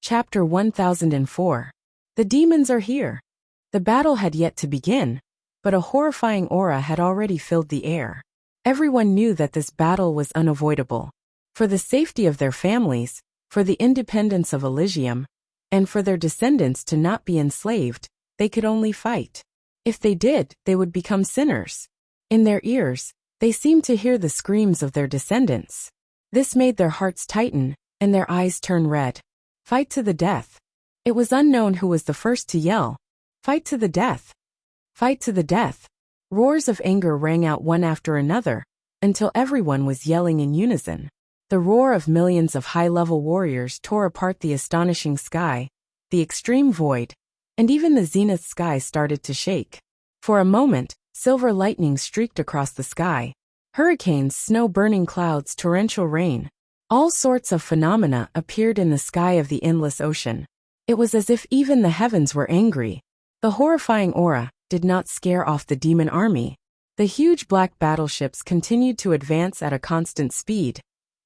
Chapter 1004. The demons are here. The battle had yet to begin, but a horrifying aura had already filled the air. Everyone knew that this battle was unavoidable. For the safety of their families, for the independence of Elysium, and for their descendants to not be enslaved, they could only fight. If they did, they would become sinners. In their ears, they seemed to hear the screams of their descendants. This made their hearts tighten, and their eyes turn red. Fight to the death. It was unknown who was the first to yell, "Fight to the death! Fight to the death!" Roars of anger rang out one after another, until everyone was yelling in unison. The roar of millions of high-level warriors tore apart the astonishing sky, the extreme void, and even the zenith sky started to shake. For a moment, silver lightning streaked across the sky. Hurricanes, snow-burning clouds, torrential rain. All sorts of phenomena appeared in the sky of the endless ocean. It was as if even the heavens were angry. The horrifying aura did not scare off the demon army. The huge black battleships continued to advance at a constant speed,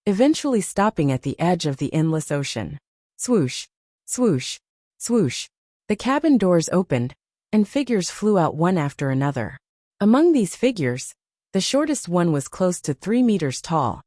eventually stopping at the edge of the endless ocean. Swoosh, swoosh, swoosh. The cabin doors opened, and figures flew out one after another. Among these figures, the shortest one was close to 3 meters tall,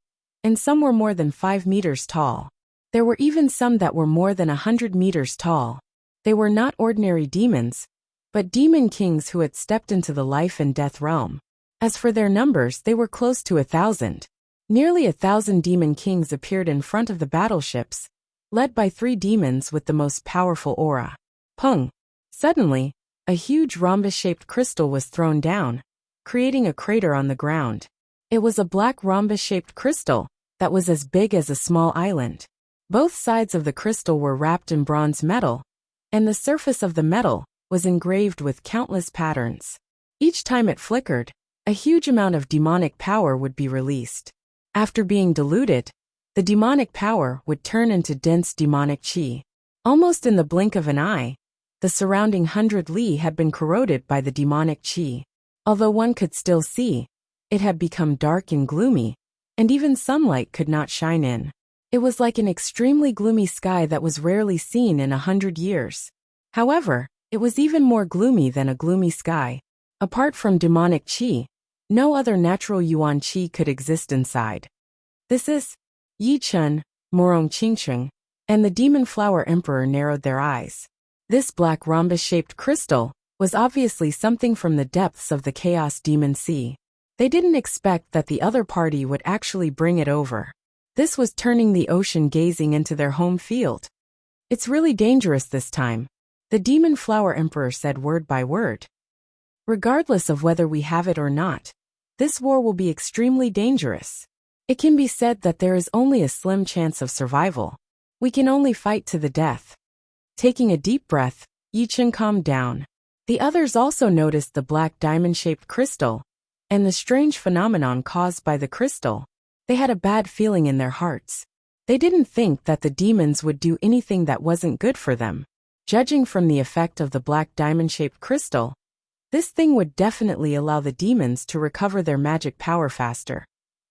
and some were more than 5 meters tall. There were even some that were more than 100 meters tall. They were not ordinary demons, but demon kings who had stepped into the life and death realm. As for their numbers, they were close to 1,000. Nearly 1,000 demon kings appeared in front of the battleships, led by 3 demons with the most powerful aura. Pung! Suddenly, a huge rhombus-shaped crystal was thrown down, creating a crater on the ground. It was a black rhombus-shaped crystal that was as big as a small island. Both sides of the crystal were wrapped in bronze metal, and the surface of the metal was engraved with countless patterns. Each time it flickered, a huge amount of demonic power would be released. After being diluted, the demonic power would turn into dense demonic chi. Almost in the blink of an eye, the surrounding 100 li had been corroded by the demonic chi. Although one could still see, it had become dark and gloomy, and even sunlight could not shine in. It was like an extremely gloomy sky that was rarely seen in 100 years. However, it was even more gloomy than a gloomy sky. Apart from demonic chi, no other natural yuan chi could exist inside. This is Yi Chun, Morong Qingcheng, and the Demon Flower Emperor narrowed their eyes. This black rhombus-shaped crystal was obviously something from the depths of the Chaos Demon Sea. They didn't expect that the other party would actually bring it over. This was turning the ocean gazing into their home field. "It's really dangerous this time," the Demon Flower Emperor said word by word. "Regardless of whether we have it or not, this war will be extremely dangerous. It can be said that there is only a slim chance of survival. We can only fight to the death." Taking a deep breath, Yichen calmed down. The others also noticed the black diamond-shaped crystal, and the strange phenomenon caused by the crystal. They had a bad feeling in their hearts. They didn't think that the demons would do anything that wasn't good for them. Judging from the effect of the black diamond-shaped crystal, this thing would definitely allow the demons to recover their magic power faster,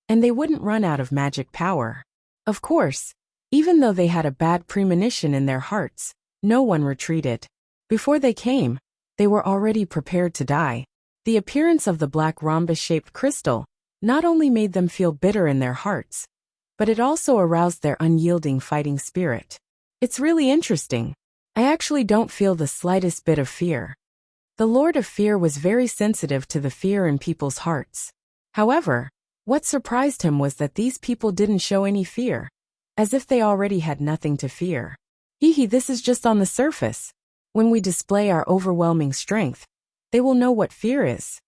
and they wouldn't run out of magic power. Of course, even though they had a bad premonition in their hearts, no one retreated. Before they came, they were already prepared to die. The appearance of the black rhombus-shaped crystal not only made them feel bitter in their hearts, but it also aroused their unyielding fighting spirit. "It's really interesting. I actually don't feel the slightest bit of fear." The Lord of Fear was very sensitive to the fear in people's hearts. However, what surprised him was that these people didn't show any fear, as if they already had nothing to fear. "Hehe, this is just on the surface. When we display our overwhelming strength, they will know what fear is."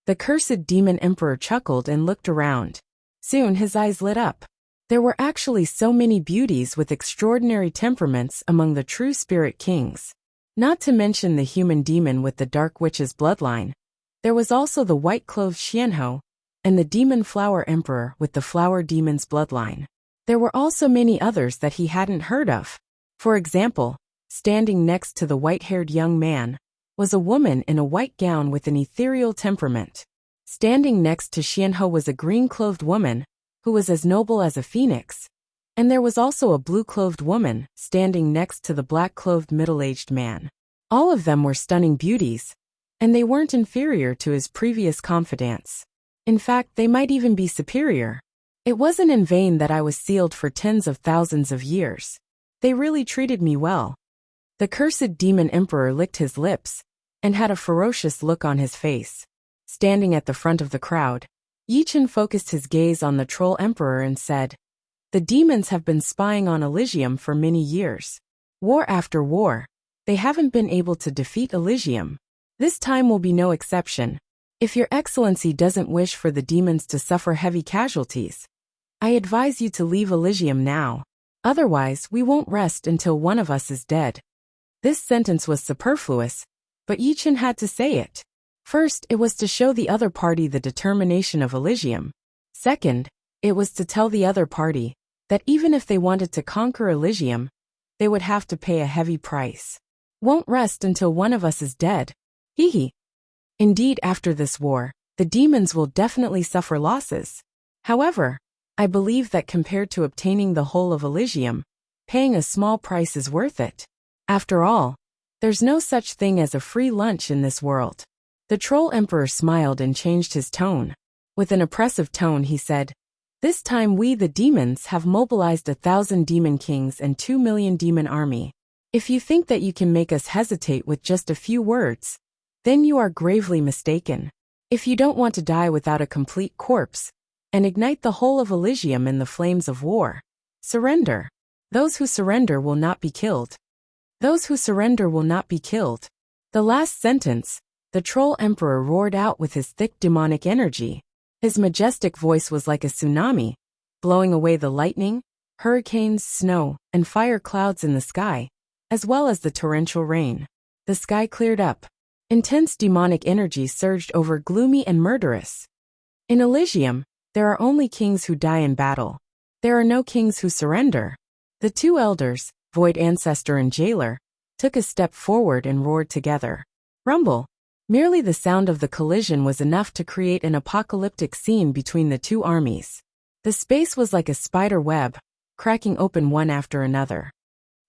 The cursed demon emperor chuckled and looked around. Soon his eyes lit up. There were actually so many beauties with extraordinary temperaments among the true spirit kings. Not to mention the human demon with the dark witch's bloodline. There was also the white-clothed Xianhou, and the demon flower emperor with the flower demon's bloodline. There were also many others that he hadn't heard of. For example, standing next to the white-haired young man was a woman in a white gown with an ethereal temperament. Standing next to Xianhou was a green-clothed woman, who was as noble as a phoenix, And there was also a blue-clothed woman standing next to the black-clothed middle-aged man. All of them were stunning beauties, and they weren't inferior to his previous confidants. In fact, they might even be superior. It wasn't in vain that I was sealed for tens of thousands of years. They really treated me well. The cursed demon emperor licked his lips and had a ferocious look on his face. Standing at the front of the crowd, Yichen focused his gaze on the troll emperor and said, "The demons have been spying on Elysium for many years. War after war, they haven't been able to defeat Elysium. This time will be no exception. If your excellency doesn't wish for the demons to suffer heavy casualties, I advise you to leave Elysium now. Otherwise, we won't rest until one of us is dead." This sentence was superfluous, but Yichen had to say it. First, it was to show the other party the determination of Elysium. Second, it was to tell the other party that even if they wanted to conquer Elysium, they would have to pay a heavy price. Won't rest until one of us is dead. Hee. Indeed, after this war, the demons will definitely suffer losses. However, I believe that compared to obtaining the whole of Elysium, paying a small price is worth it. After all, there's no such thing as a free lunch in this world. The troll emperor smiled and changed his tone. With an oppressive tone he said, "This time we the demons have mobilized 1,000 demon kings and 2 million demon army. If you think that you can make us hesitate with just a few words, then you are gravely mistaken. If you don't want to die without a complete corpse, and ignite the whole of Elysium in the flames of war, surrender. Those who surrender will not be killed. Those who surrender will not be killed." The last sentence, the troll emperor roared out with his thick demonic energy. His majestic voice was like a tsunami, blowing away the lightning, hurricanes, snow, and fire clouds in the sky, as well as the torrential rain. The sky cleared up. Intense demonic energy surged over gloomy and murderous. In Elysium, there are only kings who die in battle. There are no kings who surrender. The two elders, Void Ancestor and Jailer, took a step forward and roared together. Rumble. Merely the sound of the collision was enough to create an apocalyptic scene between the two armies. The space was like a spider web, cracking open one after another.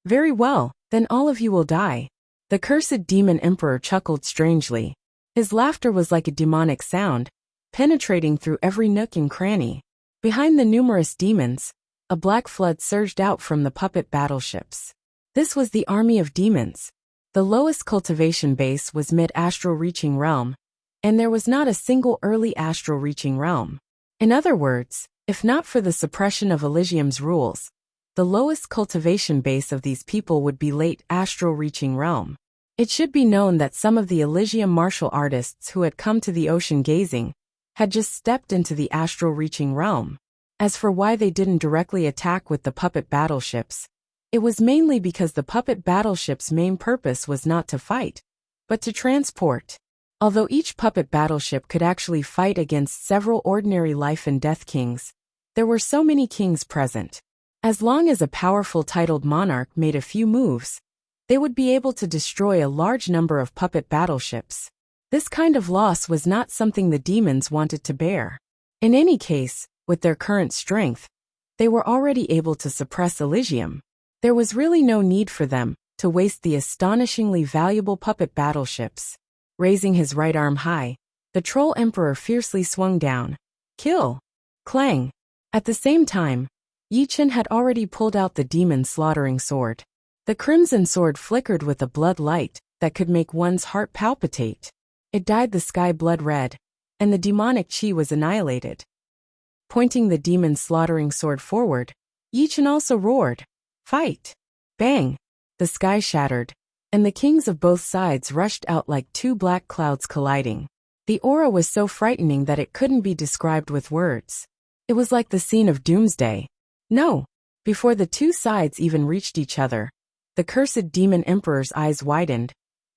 "Very well, then all of you will die." The cursed demon emperor chuckled strangely. His laughter was like a demonic sound, penetrating through every nook and cranny. Behind the numerous demons, a black flood surged out from the puppet battleships. This was the army of demons. The lowest cultivation base was mid-astral reaching realm, and there was not a single early astral reaching realm. In other words, if not for the suppression of Elysium's rules, the lowest cultivation base of these people would be late astral reaching realm. It should be known that some of the Elysium martial artists who had come to the ocean gazing had just stepped into the astral reaching realm. As for why they didn't directly attack with the puppet battleships, it was mainly because the puppet battleship's main purpose was not to fight, but to transport. Although each puppet battleship could actually fight against several ordinary life and death kings, there were so many kings present. As long as a powerful titled monarch made a few moves, they would be able to destroy a large number of puppet battleships. This kind of loss was not something the demons wanted to bear. In any case, with their current strength, they were already able to suppress Elysium. There was really no need for them to waste the astonishingly valuable puppet battleships. Raising his right arm high, the troll emperor fiercely swung down. Kill! Clang! At the same time, Yichen had already pulled out the demon slaughtering sword. The crimson sword flickered with a blood light that could make one's heart palpitate. It dyed the sky blood red, and the demonic chi was annihilated. Pointing the demon slaughtering sword forward, Yichen also roared, "Fight!" Bang! The sky shattered, and the kings of both sides rushed out like two black clouds colliding. The aura was so frightening that it couldn't be described with words. It was like the scene of Doomsday. No! Before the two sides even reached each other, the cursed demon emperor's eyes widened,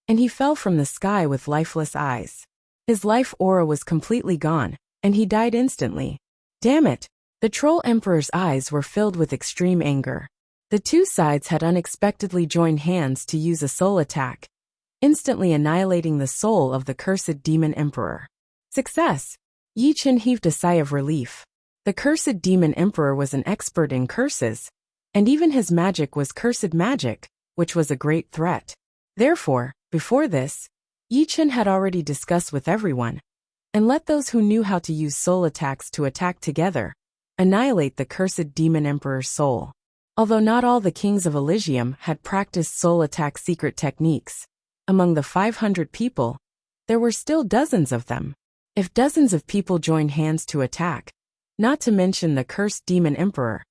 and he fell from the sky with lifeless eyes. His life aura was completely gone, and he died instantly. Damn it! The troll emperor's eyes were filled with extreme anger. The two sides had unexpectedly joined hands to use a soul attack, instantly annihilating the soul of the cursed demon emperor. Success! Yichen heaved a sigh of relief. The cursed demon emperor was an expert in curses, and even his magic was cursed magic, which was a great threat. Therefore, before this, Yi Chen had already discussed with everyone, and let those who knew how to use soul attacks to attack together, annihilate the cursed demon emperor's soul. Although not all the kings of Elysium had practiced soul attack secret techniques, among the 500 people, there were still dozens of them. If dozens of people joined hands to attack, not to mention the cursed demon emperor,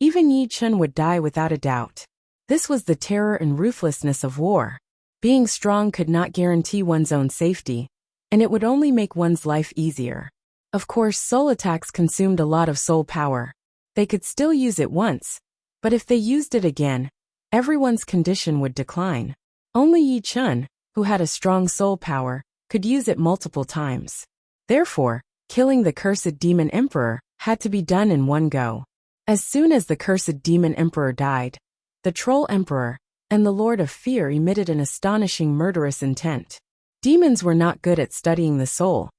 even Yi Chen would die without a doubt. This was the terror and ruthlessness of war. Being strong could not guarantee one's own safety, and it would only make one's life easier. Of course, soul attacks consumed a lot of soul power. They could still use it once, but if they used it again, everyone's condition would decline. Only Yi Chen, who had a strong soul power, could use it multiple times. Therefore, killing the cursed demon emperor had to be done in one go. As soon as the cursed demon emperor died, the troll emperor and the Lord of Fear emitted an astonishing murderous intent. Demons were not good at studying the soul,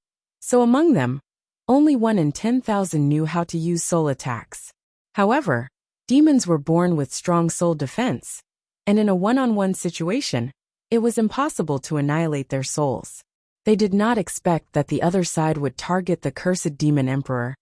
so among them, only 1 in 10,000 knew how to use soul attacks. However, demons were born with strong soul defense, and in a one-on-one situation, it was impossible to annihilate their souls. They did not expect that the other side would target the cursed demon emperor,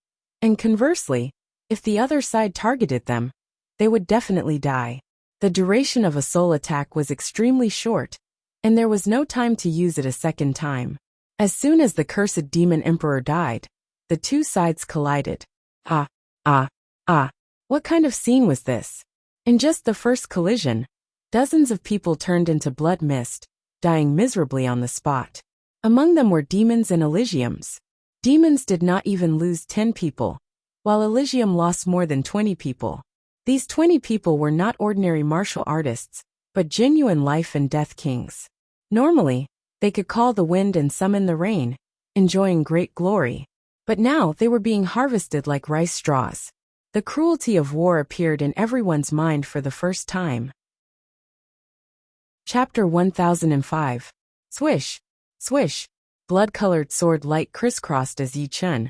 and conversely, if the other side targeted them, they would definitely die. The duration of a soul attack was extremely short, and there was no time to use it a second time. As soon as the cursed demon emperor died, the two sides collided. What kind of scene was this? In just the first collision, dozens of people turned into blood mist, dying miserably on the spot. Among them were demons and Elysiums. Demons did not even lose 10 people, while Elysium lost more than 20 people. These 20 people were not ordinary martial artists, but genuine life and death kings. Normally, they could call the wind and summon the rain, enjoying great glory. But now they were being harvested like rice straws. The cruelty of war appeared in everyone's mind for the first time. Chapter 1005. Swish, swish. Blood-colored sword light crisscrossed as Yi Chen,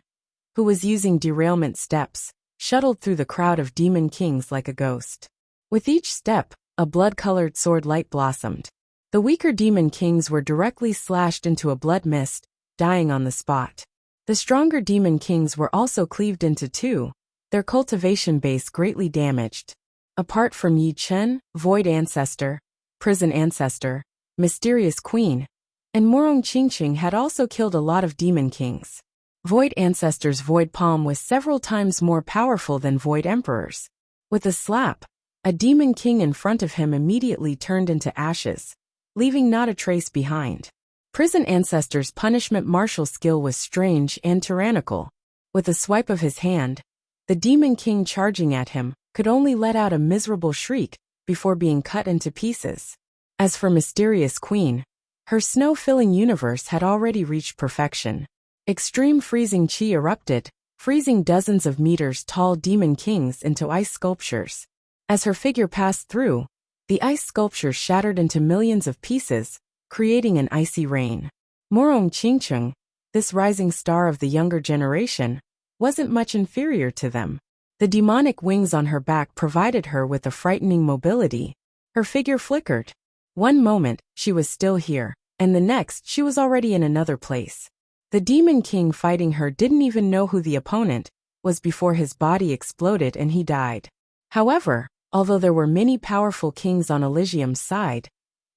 who was using derailment steps, shuttled through the crowd of demon kings like a ghost. With each step, a blood-colored sword light blossomed. The weaker demon kings were directly slashed into a blood mist, dying on the spot. The stronger demon kings were also cleaved into two, their cultivation base greatly damaged. Apart from Yi Chen, Void Ancestor, Prison Ancestor, Mysterious Queen, and Morong Qingqing had also killed a lot of demon kings. Void Ancestor's Void Palm was several times more powerful than Void Emperor's. With a slap, a demon king in front of him immediately turned into ashes, leaving not a trace behind. Prison Ancestor's punishment martial skill was strange and tyrannical. With a swipe of his hand, the demon king charging at him could only let out a miserable shriek before being cut into pieces. As for Mysterious Queen, her snow-filling universe had already reached perfection. Extreme freezing chi erupted, freezing dozens of meters tall demon kings into ice sculptures. As her figure passed through, the ice sculptures shattered into millions of pieces, creating an icy rain. Morong Qingqing, this rising star of the younger generation, wasn't much inferior to them. The demonic wings on her back provided her with a frightening mobility. Her figure flickered. One moment, she was still here, and the next, she was already in another place. The demon king fighting her didn't even know who the opponent was before his body exploded and he died. However, although there were many powerful kings on Elysium's side,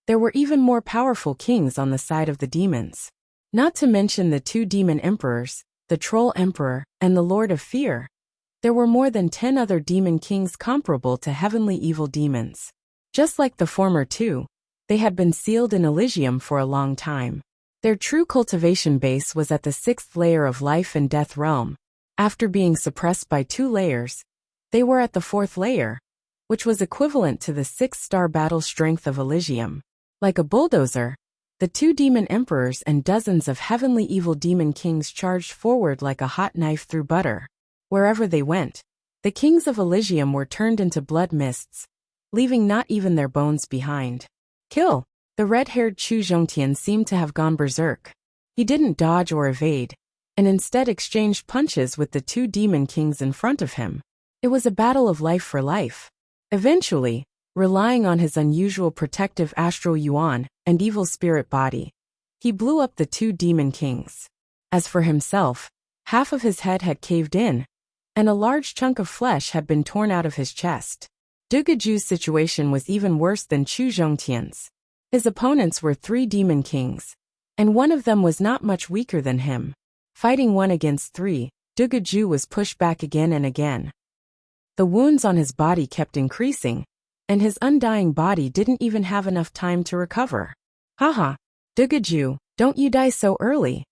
there were even more powerful kings on the side of the demons. Not to mention the two demon emperors, the troll emperor, and the Lord of Fear. There were more than 10 other demon kings comparable to heavenly evil demons. Just like the former two, they had been sealed in Elysium for a long time. Their true cultivation base was at the 6th layer of life and death realm. After being suppressed by 2 layers, they were at the 4th layer, which was equivalent to the 6-star battle strength of Elysium. Like a bulldozer, the 2 demon emperors and dozens of heavenly evil demon kings charged forward like a hot knife through butter. Wherever they went, the kings of Elysium were turned into blood mists, leaving not even their bones behind. Kill! The red-haired Chu Zhongtian seemed to have gone berserk. He didn't dodge or evade, and instead exchanged punches with the 2 demon kings in front of him. It was a battle of life for life. Eventually, relying on his unusual protective astral yuan and evil spirit body, he blew up the two demon kings. As for himself, half of his head had caved in, and a large chunk of flesh had been torn out of his chest. Duguju's situation was even worse than Chu Zhongtian's. His opponents were three demon kings, and one of them was not much weaker than him. Fighting one against three, Duguju was pushed back again and again. The wounds on his body kept increasing, and his undying body didn't even have enough time to recover. Haha, Duguju, don't you die so early.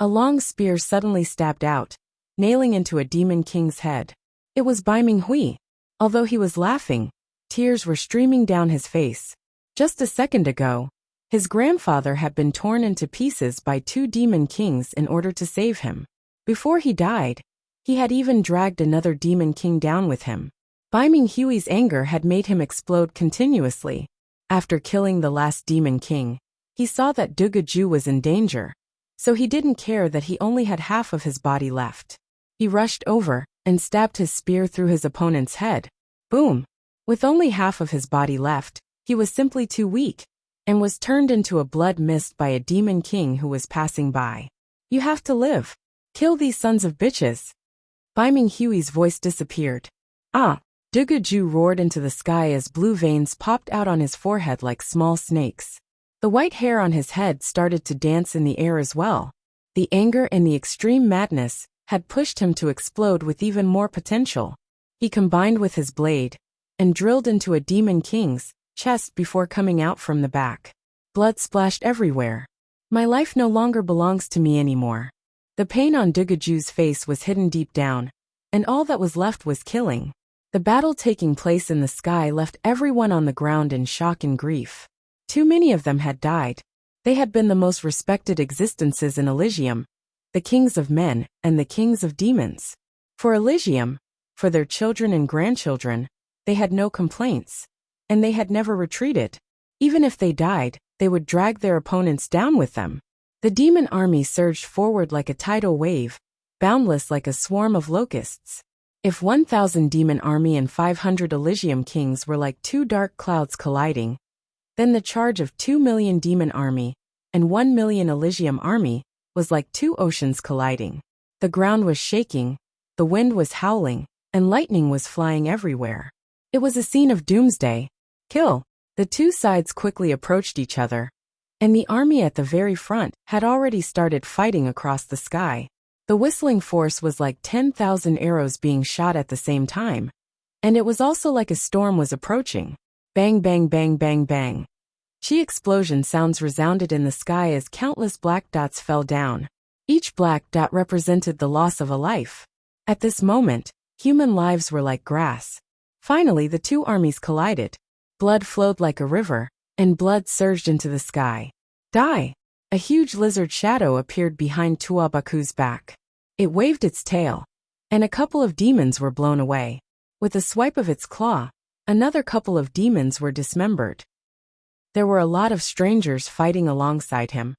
A long spear suddenly stabbed out, nailing into a demon king's head. It was Bai Minghui. Although he was laughing, tears were streaming down his face. Just a second ago, his grandfather had been torn into pieces by two demon kings in order to save him. Before he died, he had even dragged another demon king down with him. Bai Minghui's anger had made him explode continuously. After killing the last demon king, he saw that Duguju was in danger, so he didn't care that he only had half of his body left. He rushed over and stabbed his spear through his opponent's head. Boom! With only half of his body left, he was simply too weak, and was turned into a blood mist by a demon king who was passing by. You have to live. Kill these sons of bitches. Bai Minghui's voice disappeared. Ah! Duguju roared into the sky as blue veins popped out on his forehead like small snakes. The white hair on his head started to dance in the air as well. The anger and the extreme madness had pushed him to explode with even more potential. He combined with his blade and drilled into a demon king's chest before coming out from the back. Blood splashed everywhere. My life no longer belongs to me anymore. The pain on Duguju's face was hidden deep down, and all that was left was killing. The battle taking place in the sky left everyone on the ground in shock and grief. Too many of them had died. They had been the most respected existences in Elysium, the kings of men and the kings of demons. For Elysium, for their children and grandchildren, they had no complaints, and they had never retreated. Even if they died, they would drag their opponents down with them. The demon army surged forward like a tidal wave, boundless like a swarm of locusts. If 1,000 demon army and 500 Elysium kings were like two dark clouds colliding, then the charge of 2 million demon army and 1 million Elysium army was like two oceans colliding. The ground was shaking, the wind was howling, and lightning was flying everywhere. It was a scene of doomsday. Kill! The two sides quickly approached each other, and the army at the very front had already started fighting across the sky. The whistling force was like 10,000 arrows being shot at the same time, and it was also like a storm was approaching. Bang bang bang bang bang. Chi explosion sounds resounded in the sky as countless black dots fell down. Each black dot represented the loss of a life. At this moment, human lives were like grass. Finally, the two armies collided. Blood flowed like a river, and blood surged into the sky. Die! A huge lizard shadow appeared behind Tuabaku's back. It waved its tail, and a couple of demons were blown away. With a swipe of its claw, another couple of demons were dismembered. There were a lot of strangers fighting alongside him,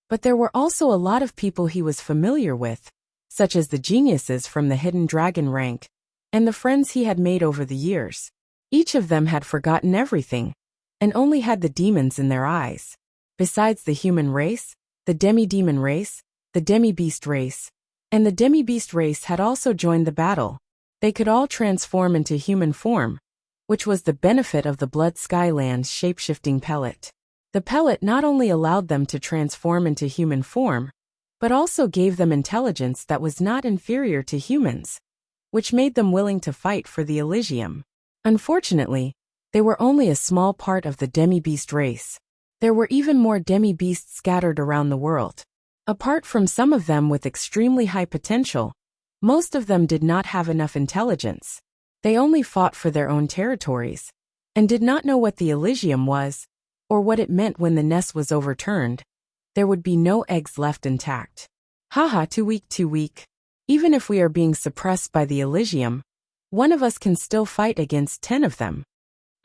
but there were also a lot of people he was familiar with, such as the geniuses from the Hidden Dragon rank, and the friends he had made over the years. Each of them had forgotten everything, and only had the demons in their eyes. Besides the human race, the demi-demon race, the demi-beast race, and the demi-beast race had also joined the battle. They could all transform into human form, which was the benefit of the Blood Skyland's shape-shifting pellet. The pellet not only allowed them to transform into human form, but also gave them intelligence that was not inferior to humans, which made them willing to fight for the Elysium. Unfortunately, they were only a small part of the demi-beast race. There were even more demi-beasts scattered around the world. Apart from some of them with extremely high potential, most of them did not have enough intelligence. They only fought for their own territories, and did not know what the Elysium was, or what it meant when the nest was overturned. There would be no eggs left intact. Haha, too weak, too weak. Even if we are being suppressed by the Elysium, one of us can still fight against 10 of them.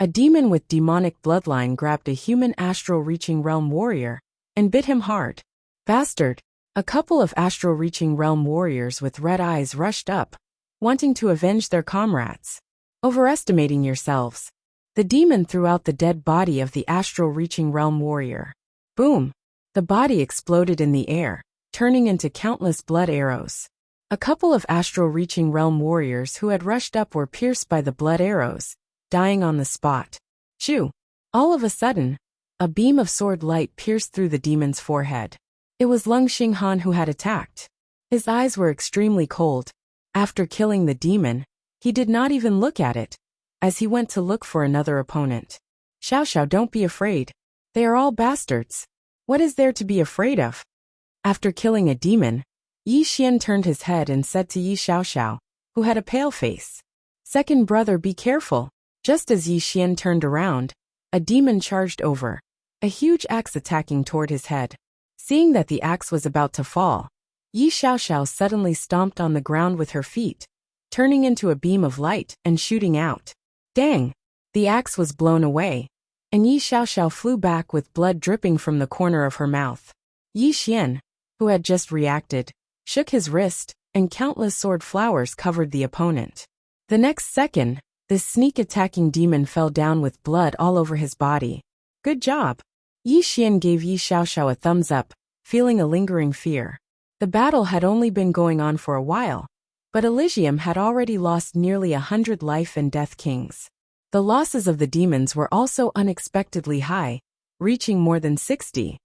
A demon with demonic bloodline grabbed a human astral-reaching realm warrior and bit him hard. Bastard! A couple of astral-reaching realm warriors with red eyes rushed up, wanting to avenge their comrades. Overestimating yourselves. The demon threw out the dead body of the astral-reaching realm warrior. Boom! The body exploded in the air, turning into countless blood arrows. A couple of astral-reaching realm warriors who had rushed up were pierced by the blood arrows, dying on the spot. Shoo! All of a sudden, a beam of sword light pierced through the demon's forehead. It was Lung Xinghan who had attacked. His eyes were extremely cold. After killing the demon, he did not even look at it, as he went to look for another opponent. Xiao Xiao, don't be afraid. They are all bastards. What is there to be afraid of? After killing a demon, Yi Xian turned his head and said to Yi Xiao Xiao, who had a pale face, "Second brother, be careful." Just as Yi Xian turned around, a demon charged over, a huge axe attacking toward his head. Seeing that the axe was about to fall, Yi Xiao Xiao suddenly stomped on the ground with her feet, turning into a beam of light and shooting out. Dang! The axe was blown away, and Yi Xiao Xiao flew back with blood dripping from the corner of her mouth. Yi Xian, who had just reacted, shook his wrist, and countless sword flowers covered the opponent. The next second, this sneak-attacking demon fell down with blood all over his body. Good job! Yi Xian gave Yi Xiao Xiao a thumbs up, feeling a lingering fear. The battle had only been going on for a while, but Elysium had already lost nearly 100 life and death kings. The losses of the demons were also unexpectedly high, reaching more than 60.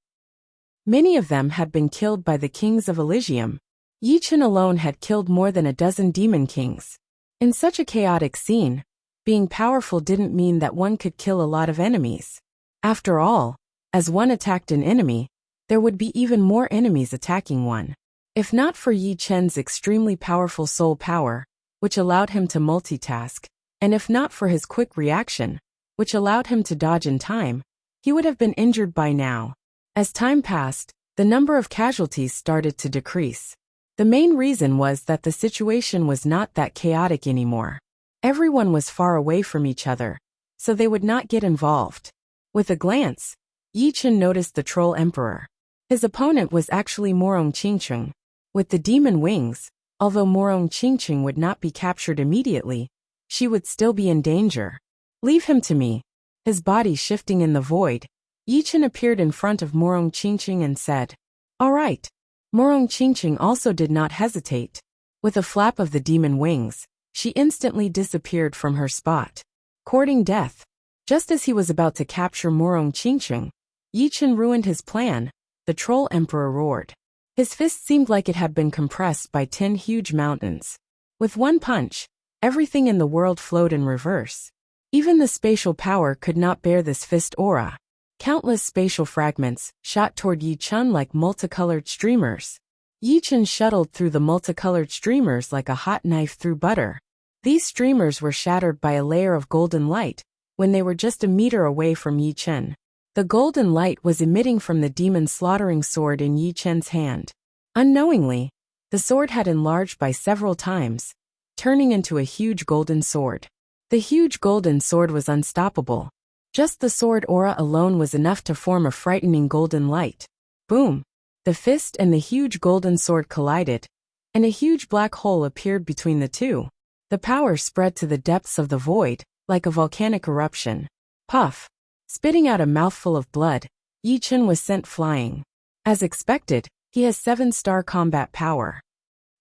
Many of them had been killed by the kings of Elysium. Yi Chen alone had killed more than a dozen demon kings. In such a chaotic scene, being powerful didn't mean that one could kill a lot of enemies. After all, as one attacked an enemy, there would be even more enemies attacking one. If not for Yi Chen's extremely powerful soul power, which allowed him to multitask, and if not for his quick reaction, which allowed him to dodge in time, he would have been injured by now. As time passed, the number of casualties started to decrease. The main reason was that the situation was not that chaotic anymore. Everyone was far away from each other, so they would not get involved. With a glance, Yi Chen noticed the Troll Emperor. His opponent was actually Morong Qingcheng. With the demon wings, although Morong Qingcheng would not be captured immediately, she would still be in danger. Leave him to me. His body shifting in the void, Yi Chen appeared in front of Morong Qingcheng and said, "All right." Morong Qingcheng also did not hesitate. With a flap of the demon wings, she instantly disappeared from her spot. Courting death. Just as he was about to capture Morong Qingcheng, Yi Chen ruined his plan. The Troll Emperor roared. His fist seemed like it had been compressed by 10 huge mountains. With one punch, everything in the world flowed in reverse. Even the spatial power could not bear this fist aura. Countless spatial fragments shot toward Yi Chen like multicolored streamers. Yi Chen shuttled through the multicolored streamers like a hot knife through butter. These streamers were shattered by a layer of golden light when they were just a meter away from Yi Chen. The golden light was emitting from the demon slaughtering sword in Yi Chen's hand. Unknowingly, the sword had enlarged by several times, turning into a huge golden sword. The huge golden sword was unstoppable. Just the sword aura alone was enough to form a frightening golden light. Boom! The fist and the huge golden sword collided, and a huge black hole appeared between the two. The power spread to the depths of the void, like a volcanic eruption. Puff! Spitting out a mouthful of blood, Yi Chen was sent flying. As expected, he has 7-star combat power.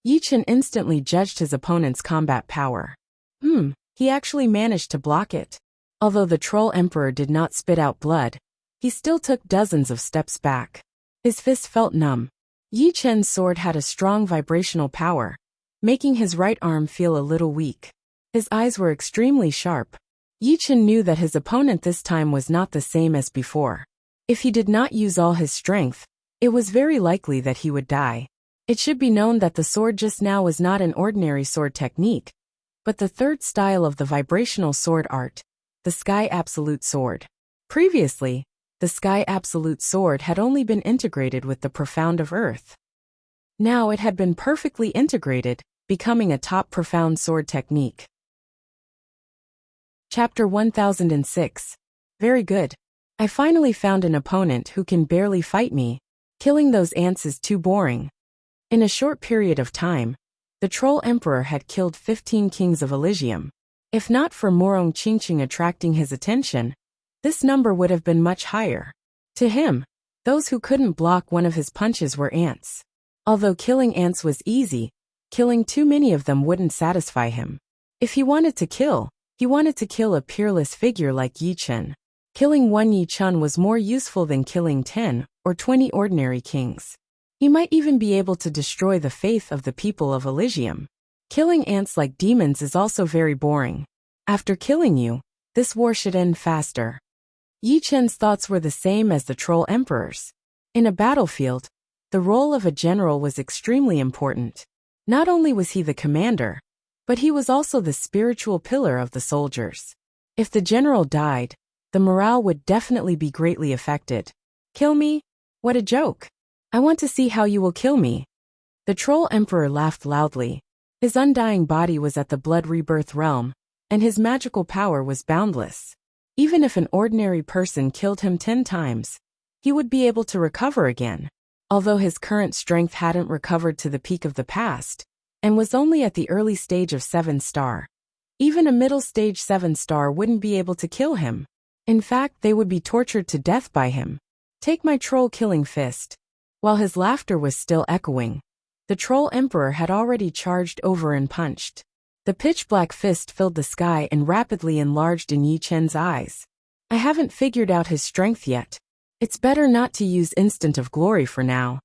Yi Chen instantly judged his opponent's combat power. He actually managed to block it. Although the Troll Emperor did not spit out blood, he still took dozens of steps back. His fist felt numb. Yi Chen's sword had a strong vibrational power, making his right arm feel a little weak. His eyes were extremely sharp. Yi Chen knew that his opponent this time was not the same as before. If he did not use all his strength, it was very likely that he would die. It should be known that the sword just now was not an ordinary sword technique, but the third style of the vibrational sword art, the Sky Absolute Sword. Previously, the Sky Absolute Sword had only been integrated with the Profound of Earth. Now it had been perfectly integrated, becoming a top profound sword technique. Chapter 1006. Very good. I finally found an opponent who can barely fight me. Killing those ants is too boring. In a short period of time, the Troll Emperor had killed 15 kings of Elysium. If not for Morong Qingqing attracting his attention, this number would have been much higher. To him, those who couldn't block one of his punches were ants. Although killing ants was easy, killing too many of them wouldn't satisfy him. If he wanted to kill, he wanted to kill a peerless figure like Yi Chen. Killing one Yi Chen was more useful than killing 10 or 20 ordinary kings. He might even be able to destroy the faith of the people of Elysium. Killing ants like demons is also very boring. After killing you, this war should end faster. Yi Chen's thoughts were the same as the Troll Emperor's. In a battlefield, the role of a general was extremely important. Not only was he the commander, but he was also the spiritual pillar of the soldiers. If the general died, the morale would definitely be greatly affected. Kill me? What a joke. I want to see how you will kill me. The Troll Emperor laughed loudly. His undying body was at the blood rebirth realm, and his magical power was boundless. Even if an ordinary person killed him 10 times, he would be able to recover again. Although his current strength hadn't recovered to the peak of the past, and was only at the early stage of 7-star. Even a middle stage 7-star wouldn't be able to kill him. In fact, they would be tortured to death by him. Take my troll-killing fist. While his laughter was still echoing, the Troll Emperor had already charged over and punched. The pitch-black fist filled the sky and rapidly enlarged in Yi Chen's eyes. I haven't figured out his strength yet. It's better not to use Instant of Glory for now.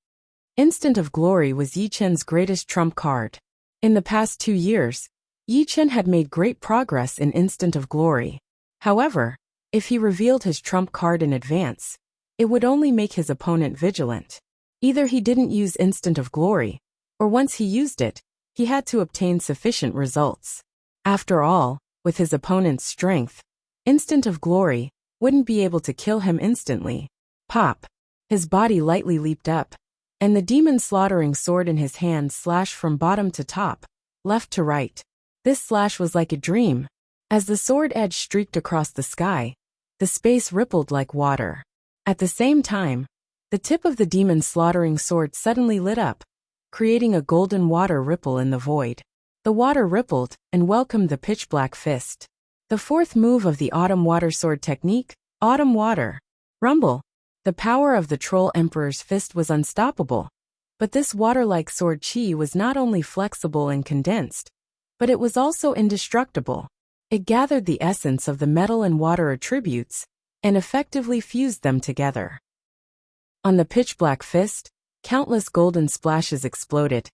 Instant of Glory was Yi Chen's greatest trump card. In the past 2 years, Yi Chen had made great progress in Instant of Glory. However, if he revealed his trump card in advance, it would only make his opponent vigilant. Either he didn't use Instant of Glory, or once he used it, he had to obtain sufficient results. After all, with his opponent's strength, Instant of Glory wouldn't be able to kill him instantly. Pop! His body lightly leaped up, and the demon slaughtering sword in his hand slashed from bottom to top, left to right. This slash was like a dream. As the sword edge streaked across the sky, the space rippled like water. At the same time, the tip of the demon slaughtering sword suddenly lit up, creating a golden water ripple in the void. The water rippled and welcomed the pitch-black fist. The fourth move of the Autumn Water Sword technique, Autumn Water. Rumble. The power of the Troll Emperor's fist was unstoppable. But this water-like sword chi was not only flexible and condensed, but it was also indestructible. It gathered the essence of the metal and water attributes, and effectively fused them together. On the pitch-black fist, countless golden splashes exploded,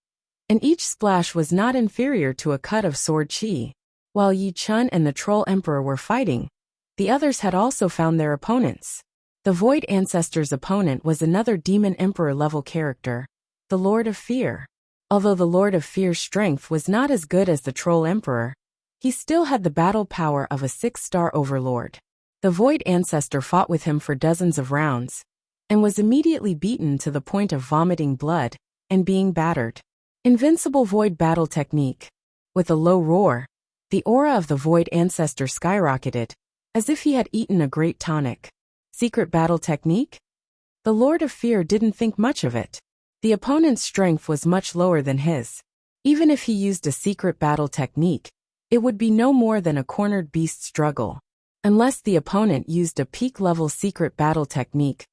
and each splash was not inferior to a cut of sword chi. While Yi Chen and the Troll Emperor were fighting, the others had also found their opponents. The Void Ancestor's opponent was another Demon Emperor level character, the Lord of Fear. Although the Lord of Fear's strength was not as good as the Troll Emperor, he still had the battle power of a 6-star overlord. The Void Ancestor fought with him for dozens of rounds, and was immediately beaten to the point of vomiting blood and being battered. Invincible Void Battle Technique. With a low roar, the aura of the Void Ancestor skyrocketed, as if he had eaten a great tonic. Secret Battle Technique? The Lord of Fear didn't think much of it. The opponent's strength was much lower than his. Even if he used a secret battle technique, it would be no more than a cornered beast struggle. Unless the opponent used a peak-level secret battle technique,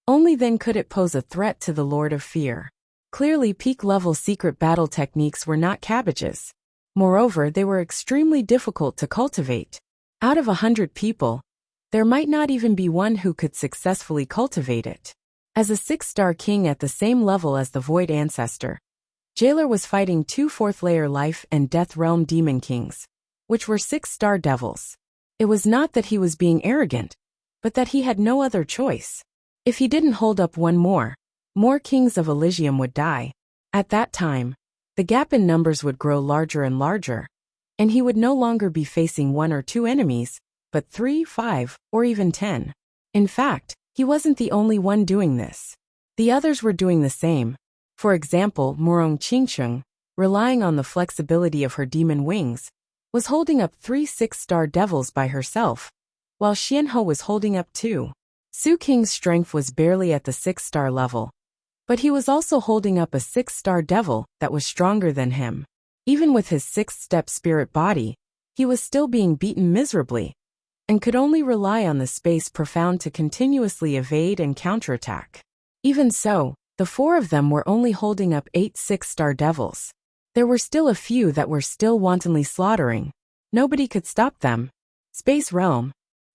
only then could it pose a threat to the Lord of Fear. Clearly, peak-level secret battle techniques were not cabbages. Moreover, they were extremely difficult to cultivate. Out of 100 people, there might not even be one who could successfully cultivate it. As a 6-star king at the same level as the Void Ancestor, Jailer was fighting 2 4th-layer life and death realm demon kings, which were 6-star devils. It was not that he was being arrogant, but that he had no other choice. If he didn't hold up one more kings of Elysium would die. At that time, the gap in numbers would grow larger and larger, and he would no longer be facing 1 or 2 enemies, but 3, 5, or even 10. In fact, he wasn't the only one doing this. The others were doing the same. For example, Morong Qingqing, relying on the flexibility of her demon wings, was holding up 3 6-star devils by herself, while Xianhe was holding up 2. Su Qing's strength was barely at the 6-star level, but he was also holding up a 6-star devil that was stronger than him. Even with his 6th-step spirit body, He was still being beaten miserably, and could only rely on the space profound to continuously evade and counterattack. Even so, the four of them were only holding up 8 6-star devils. There were still a few that were still wantonly slaughtering. Nobody could stop them. Space Realm.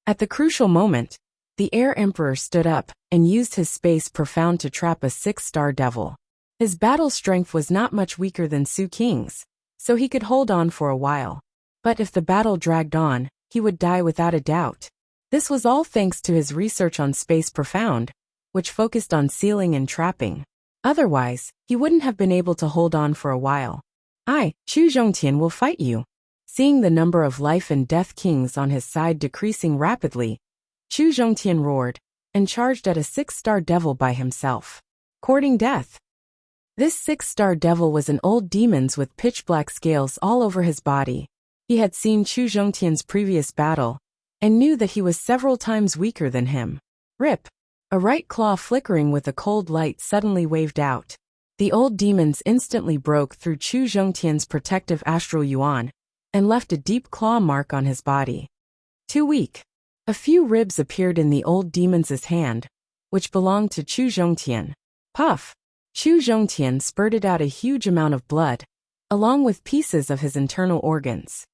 At the crucial moment, the Air Emperor stood up and used his space profound to trap a 6-star devil. His battle strength was not much weaker than Su King's, so he could hold on for a while. But if the battle dragged on, he would die without a doubt. This was all thanks to his research on Space Profound, which focused on sealing and trapping. Otherwise, he wouldn't have been able to hold on for a while. Chu Zhongtian will fight you. Seeing the number of life and death kings on his side decreasing rapidly, Chu Zhongtian roared and charged at a 6-star devil by himself, courting death. This 6-star devil was an old demon with pitch-black scales all over his body. He had seen Chu Zhongtian's previous battle and knew that he was several times weaker than him. Rip! A right claw flickering with a cold light suddenly waved out. The old demons instantly broke through Chu Zhongtian's protective astral yuan and left a deep claw mark on his body. Too weak. A few ribs appeared in the old demon's hand, which belonged to Chu Zhongtian. Puff! Chu Zhongtian spurted out a huge amount of blood, along with pieces of his internal organs.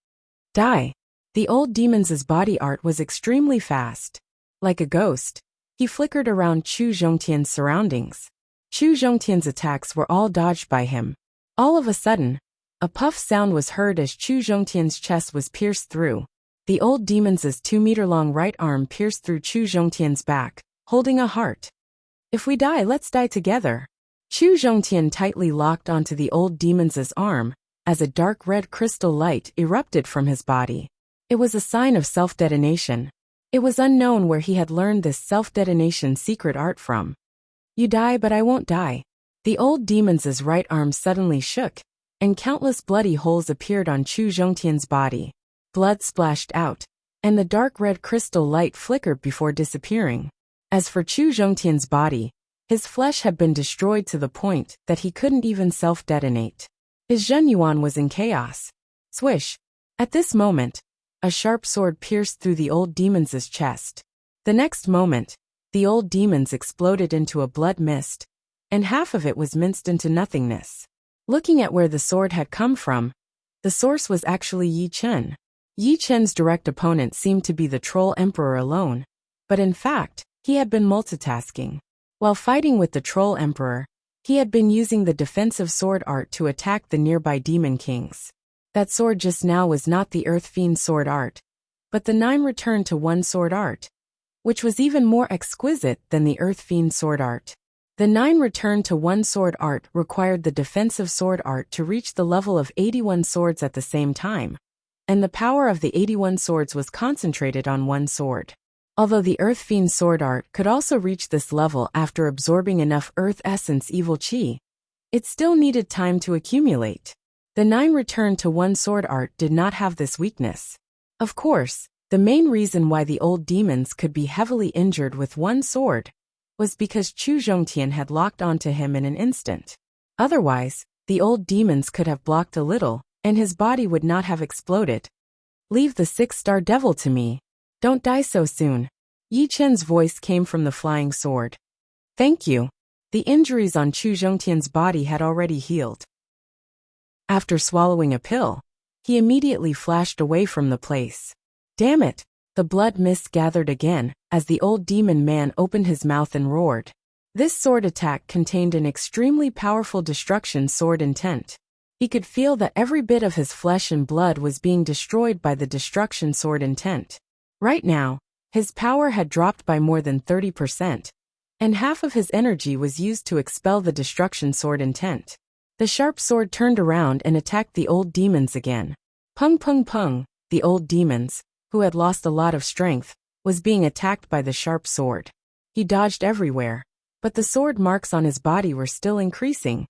Die! The old demon's body art was extremely fast. Like a ghost, he flickered around Chu Zhongtian's surroundings. Chu Zhongtian's attacks were all dodged by him. All of a sudden, a puff sound was heard as Chu Zhongtian's chest was pierced through. The old demon's 2-meter-long right arm pierced through Chu Zhongtian's back, holding a heart. If we die, let's die together. Chu Zhongtian tightly locked onto the old demon's arm as a dark red crystal light erupted from his body. It was a sign of self-detonation. It was unknown where he had learned this self-detonation secret art from. You die, but I won't die. The old demon's right arm suddenly shook, and countless bloody holes appeared on Chu Zhongtian's body. Blood splashed out, and the dark red crystal light flickered before disappearing. As for Chu Zhongtian's body, his flesh had been destroyed to the point that he couldn't even self-detonate. His Zhenyuan was in chaos. Swish! At this moment, a sharp sword pierced through the old demon's chest. The next moment, the old demons exploded into a blood mist, and half of it was minced into nothingness. Looking at where the sword had come from, the source was actually Yi Chen. Yi Chen's direct opponent seemed to be the Troll Emperor alone, but in fact, he had been multitasking. While fighting with the Troll Emperor, he had been using the defensive sword art to attack the nearby demon kings. That sword just now was not the Earth Fiend sword art, but the 9 return to 1 sword art, which was even more exquisite than the Earth Fiend sword art. The 9 return to 1 sword art required the defensive sword art to reach the level of 81 swords at the same time, and the power of the 81 swords was concentrated on 1 sword. Although the Earth Fiend sword art could also reach this level after absorbing enough Earth Essence evil chi, it still needed time to accumulate. The 9 return to 1 sword art did not have this weakness. Of course, the main reason why the old demons could be heavily injured with 1 sword was because Chu Zhongtian had locked onto him in an instant. Otherwise, the old demons could have blocked a little, and his body would not have exploded. Leave the 6-star devil to me. Don't die so soon. Yi Chen's voice came from the flying sword. Thank you. The injuries on Chu Zhongtian's body had already healed. After swallowing a pill, he immediately flashed away from the place. Damn it! The blood mist gathered again as the old demon man opened his mouth and roared. This sword attack contained an extremely powerful destruction sword intent. He could feel that every bit of his flesh and blood was being destroyed by the destruction sword intent. Right now, his power had dropped by more than 30%, and half of his energy was used to expel the destruction sword intent. The sharp sword turned around and attacked the old demons again. Pung pung pung, the old demons, who had lost a lot of strength, was being attacked by the sharp sword. He dodged everywhere, but the sword marks on his body were still increasing,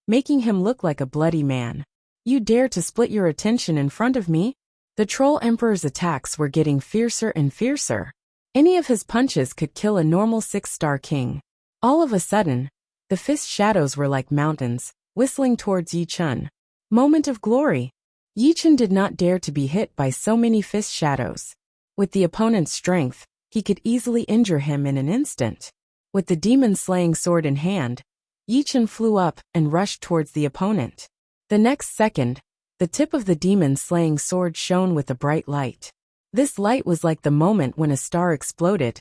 making him look like a bloody man. You dare to split your attention in front of me? The Troll Emperor's attacks were getting fiercer and fiercer. Any of his punches could kill a normal 6-star king. All of a sudden, the fist shadows were like mountains, whistling towards Yi Chen. Moment of glory. Yi Chen did not dare to be hit by so many fist shadows. With the opponent's strength, he could easily injure him in an instant. With the demon-slaying sword in hand, Yi Chen flew up and rushed towards the opponent. The next second, the tip of the demon-slaying sword shone with a bright light. This light was like the moment when a star exploded,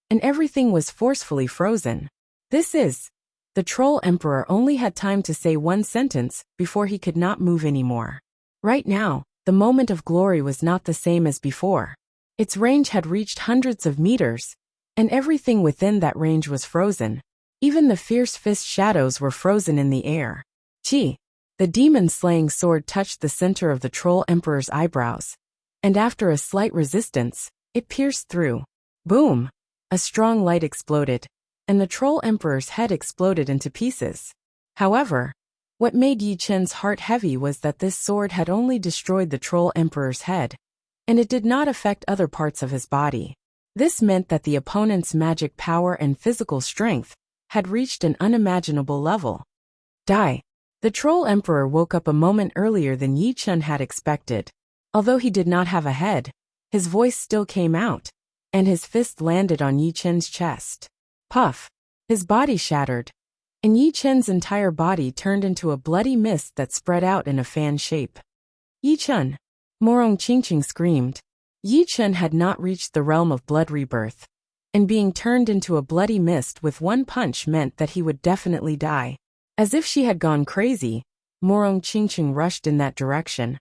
and everything was forcefully frozen. The Troll Emperor only had time to say one sentence before he could not move anymore. Right now, the moment of glory was not the same as before. Its range had reached hundreds of meters, and everything within that range was frozen. Even the fierce fist shadows were frozen in the air. Chi! The demon-slaying sword touched the center of the Troll Emperor's eyebrows, and after a slight resistance, it pierced through. Boom! A strong light exploded, and the Troll Emperor's head exploded into pieces. However, what made Yi Chen's heart heavy was that this sword had only destroyed the Troll Emperor's head, and it did not affect other parts of his body. This meant that the opponent's magic power and physical strength had reached an unimaginable level. Die! The Troll Emperor woke up a moment earlier than Yi Chen had expected. Although he did not have a head, his voice still came out, and his fist landed on Yi Chen's chest. Puff! His body shattered, and Yi Chen's entire body turned into a bloody mist that spread out in a fan shape. Yi Chen! Morong Qingqing screamed. Yi Chen had not reached the realm of blood rebirth, and being turned into a bloody mist with one punch meant that he would definitely die. As if she had gone crazy, Morong Qingqing rushed in that direction.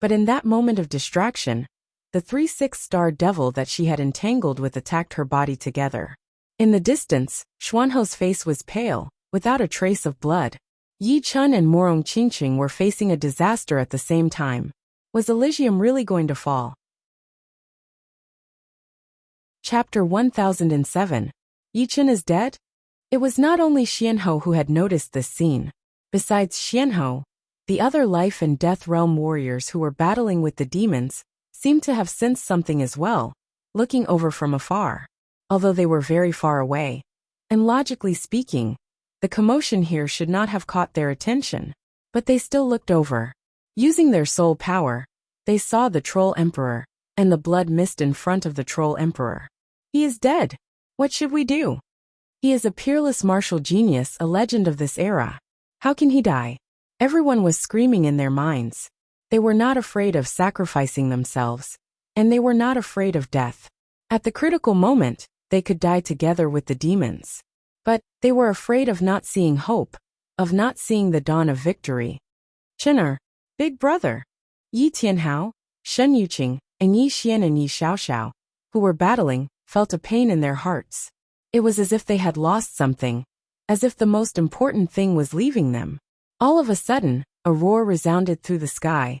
But in that moment of distraction, the 3-6-star devil that she had entangled with attacked her body together. In the distance, Xuanho's face was pale, without a trace of blood. Yi Chen and Morong Qingqing were facing a disaster at the same time. Was Elysium really going to fall? Chapter 1007. Yi Chen is dead? It was not only Xuanho who had noticed this scene. Besides Xuanho, the other life and death realm warriors who were battling with the demons seemed to have sensed something as well, looking over from afar. Although they were very far away, and logically speaking, the commotion here should not have caught their attention. But they still looked over. Using their soul power, they saw the Troll Emperor, and the blood mist in front of the Troll Emperor. He is dead. What should we do? He is a peerless martial genius, a legend of this era. How can he die? Everyone was screaming in their minds. They were not afraid of sacrificing themselves, and they were not afraid of death. At the critical moment, they could die together with the demons. But they were afraid of not seeing hope, of not seeing the dawn of victory. Chener, Big Brother, Yi Tianhao, Shen Yuqing, and Yi Xian and Yi Xiaoxiao, who were battling, felt a pain in their hearts. It was as if they had lost something, as if the most important thing was leaving them. All of a sudden, a roar resounded through the sky.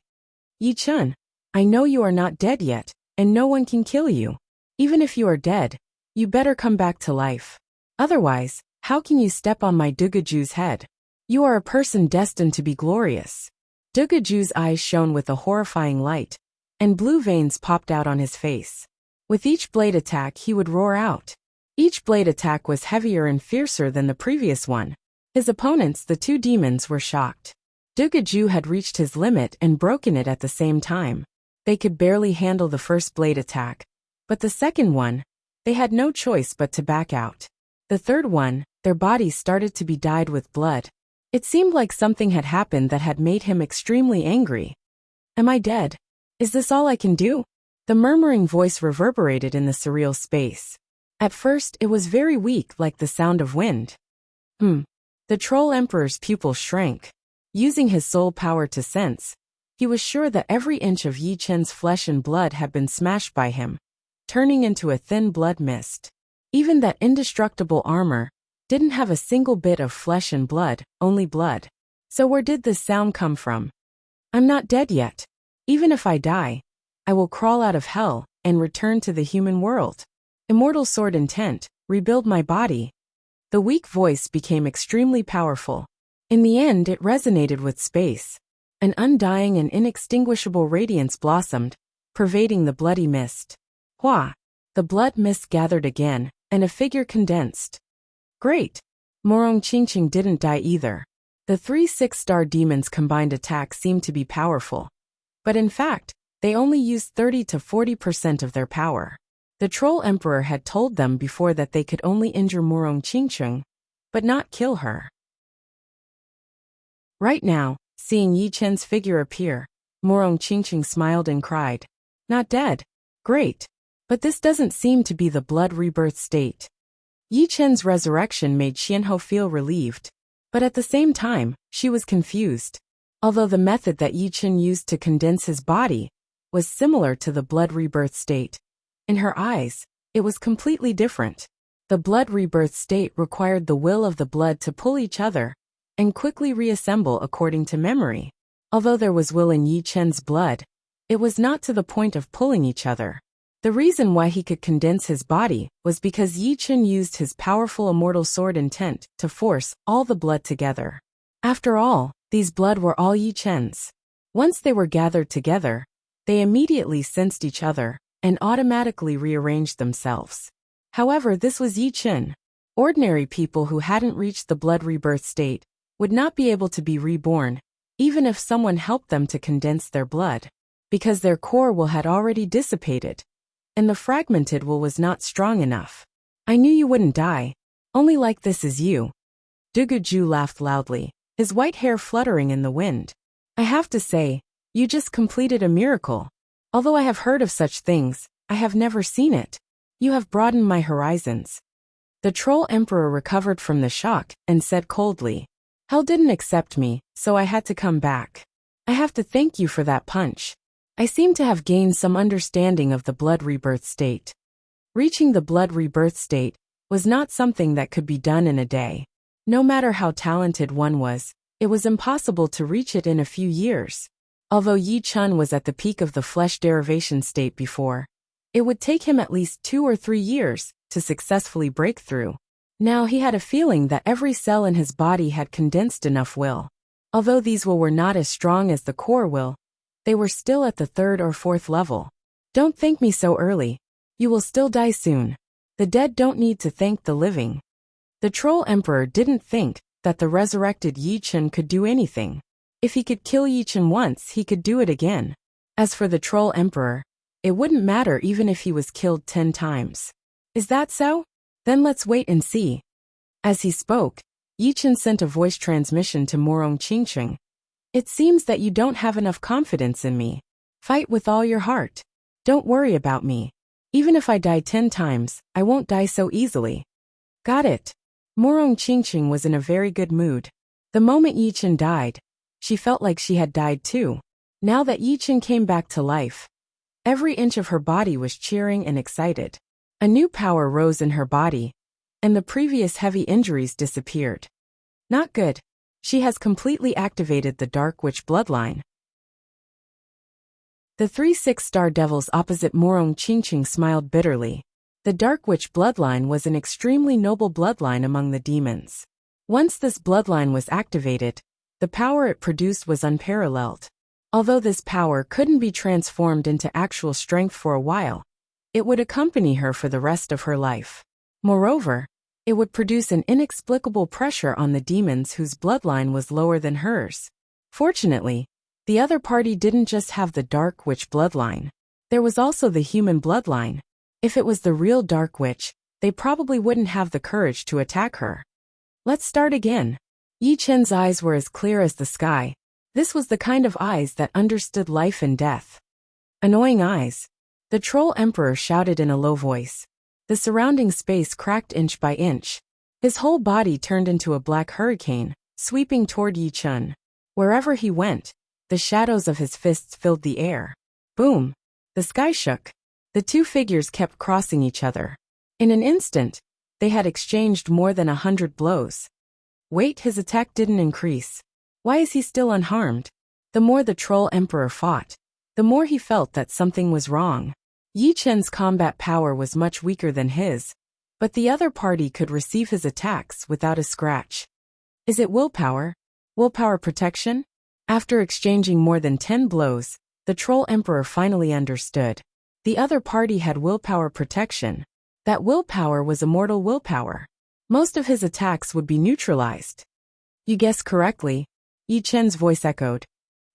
Yi Chen, I know you are not dead yet, and no one can kill you. Even if you are dead, you better come back to life. Otherwise, how can you step on my Dugaju's head? You are a person destined to be glorious. Dugaju's eyes shone with a horrifying light, and blue veins popped out on his face. With each blade attack he would roar out. Each blade attack was heavier and fiercer than the previous one. His opponents, the two demons, were shocked. Dugaju had reached his limit and broken it at the same time. They could barely handle the first blade attack. But the second one, they had no choice but to back out. The third one, their bodies started to be dyed with blood. It seemed like something had happened that had made him extremely angry. Am I dead? Is this all I can do? The murmuring voice reverberated in the surreal space. At first, it was very weak, like the sound of wind. The Troll Emperor's pupil shrank. Using his soul power to sense, he was sure that every inch of Yi Chen's flesh and blood had been smashed by him, turning into a thin blood mist. Even that indestructible armor didn't have a single bit of flesh and blood, only blood. So where did this sound come from? I'm not dead yet. Even if I die, I will crawl out of hell and return to the human world. Immortal sword intent, rebuild my body. The weak voice became extremely powerful. In the end, it resonated with space. An undying and inextinguishable radiance blossomed, pervading the bloody mist. Hua! The blood mist gathered again, and a figure condensed. Great! Morong Qingqing didn't die either. The 3 6-star demons' combined attack seemed to be powerful. But in fact, they only used 30 to 40% of their power. The Troll Emperor had told them before that they could only injure Murong Qingcheng, but not kill her. Right now, seeing Yi Chen's figure appear, Murong Qingcheng smiled and cried, "Not dead? Great. But this doesn't seem to be the blood rebirth state." Yi Chen's resurrection made Xianhou feel relieved, but at the same time, she was confused. Although the method that Yi Chen used to condense his body was similar to the blood rebirth state, in her eyes, it was completely different. The blood rebirth state required the will of the blood to pull each other and quickly reassemble according to memory. Although there was will in Yi Chen's blood, it was not to the point of pulling each other. The reason why he could condense his body was because Yi Chen used his powerful immortal sword intent to force all the blood together. After all, these blood were all Yi Chen's. Once they were gathered together, they immediately sensed each other and automatically rearranged themselves. However, this was Yi Chen. Ordinary people who hadn't reached the blood rebirth state would not be able to be reborn, even if someone helped them to condense their blood, because their core will had already dissipated, and the fragmented will was not strong enough. "I knew you wouldn't die. Only like this is you." Duguju laughed loudly, his white hair fluttering in the wind. "I have to say, you just completed a miracle. Although I have heard of such things, I have never seen it. You have broadened my horizons." The Troll Emperor recovered from the shock and said coldly, "Hell didn't accept me, so I had to come back. I have to thank you for that punch. I seem to have gained some understanding of the blood rebirth state." Reaching the blood rebirth state was not something that could be done in a day. No matter how talented one was, it was impossible to reach it in a few years. Although Yi Chen was at the peak of the flesh derivation state before, it would take him at least 2 or 3 years to successfully break through. Now he had a feeling that every cell in his body had condensed enough will. Although these will were not as strong as the core will, they were still at the 3rd or 4th level. "Don't thank me so early. You will still die soon. The dead don't need to thank the living." The Troll Emperor didn't think that the resurrected Yi Chen could do anything. If he could kill Yi Chen once, he could do it again. As for the Troll Emperor, it wouldn't matter even if he was killed 10 times. "Is that so? Then let's wait and see." As he spoke, Yi Chen sent a voice transmission to Murong Qingcheng. "It seems that you don't have enough confidence in me. Fight with all your heart. Don't worry about me. Even if I die 10 times, I won't die so easily." "Got it." Murong Qingcheng was in a very good mood. The moment Yi Chen died, she felt like she had died too. Now that Yi Chen came back to life, every inch of her body was cheering and excited. A new power rose in her body, and the previous heavy injuries disappeared. Not good. She has completely activated the Dark Witch bloodline. The 3 6-star devils opposite Murong Qingcheng smiled bitterly. The Dark Witch bloodline was an extremely noble bloodline among the demons. Once this bloodline was activated, the power it produced was unparalleled. Although this power couldn't be transformed into actual strength for a while, it would accompany her for the rest of her life. Moreover, it would produce an inexplicable pressure on the demons whose bloodline was lower than hers. Fortunately, the other party didn't just have the Dark Witch bloodline. There was also the human bloodline. If it was the real Dark Witch, they probably wouldn't have the courage to attack her. "Let's start again." Yi Chen's eyes were as clear as the sky. This was the kind of eyes that understood life and death. "Annoying eyes." The Troll Emperor shouted in a low voice. The surrounding space cracked inch by inch. His whole body turned into a black hurricane, sweeping toward Yi Chen. Wherever he went, the shadows of his fists filled the air. Boom! The sky shook. The two figures kept crossing each other. In an instant, they had exchanged more than 100 blows. Wait, his attack didn't increase. Why is he still unharmed? The more the Troll Emperor fought, the more he felt that something was wrong. Yi Chen's combat power was much weaker than his, but the other party could receive his attacks without a scratch. Is it willpower? Willpower protection? After exchanging more than 10 blows, the Troll Emperor finally understood. The other party had willpower protection. That willpower was immortal willpower. Most of his attacks would be neutralized. You guessed correctly, Yi Chen's voice echoed.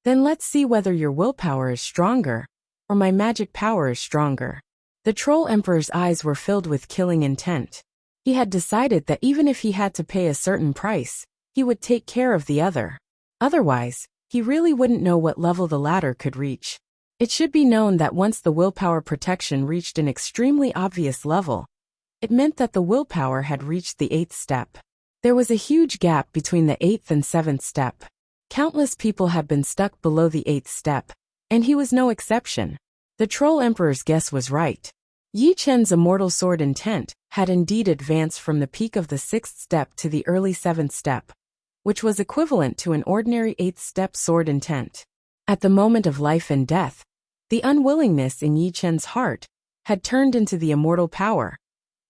Then let's see whether your willpower is stronger, or my magic power is stronger. The Troll Emperor's eyes were filled with killing intent. He had decided that even if he had to pay a certain price, he would take care of the other. Otherwise, he really wouldn't know what level the latter could reach. It should be known that once the willpower protection reached an extremely obvious level, it meant that the willpower had reached the 8th step. There was a huge gap between the 8th and 7th step. Countless people had been stuck below the 8th step, and he was no exception. The Troll Emperor's guess was right. Yi Chen's immortal sword intent had indeed advanced from the peak of the 6th step to the early 7th step, which was equivalent to an ordinary 8th step sword intent. At the moment of life and death, the unwillingness in Yi Chen's heart had turned into the immortal power,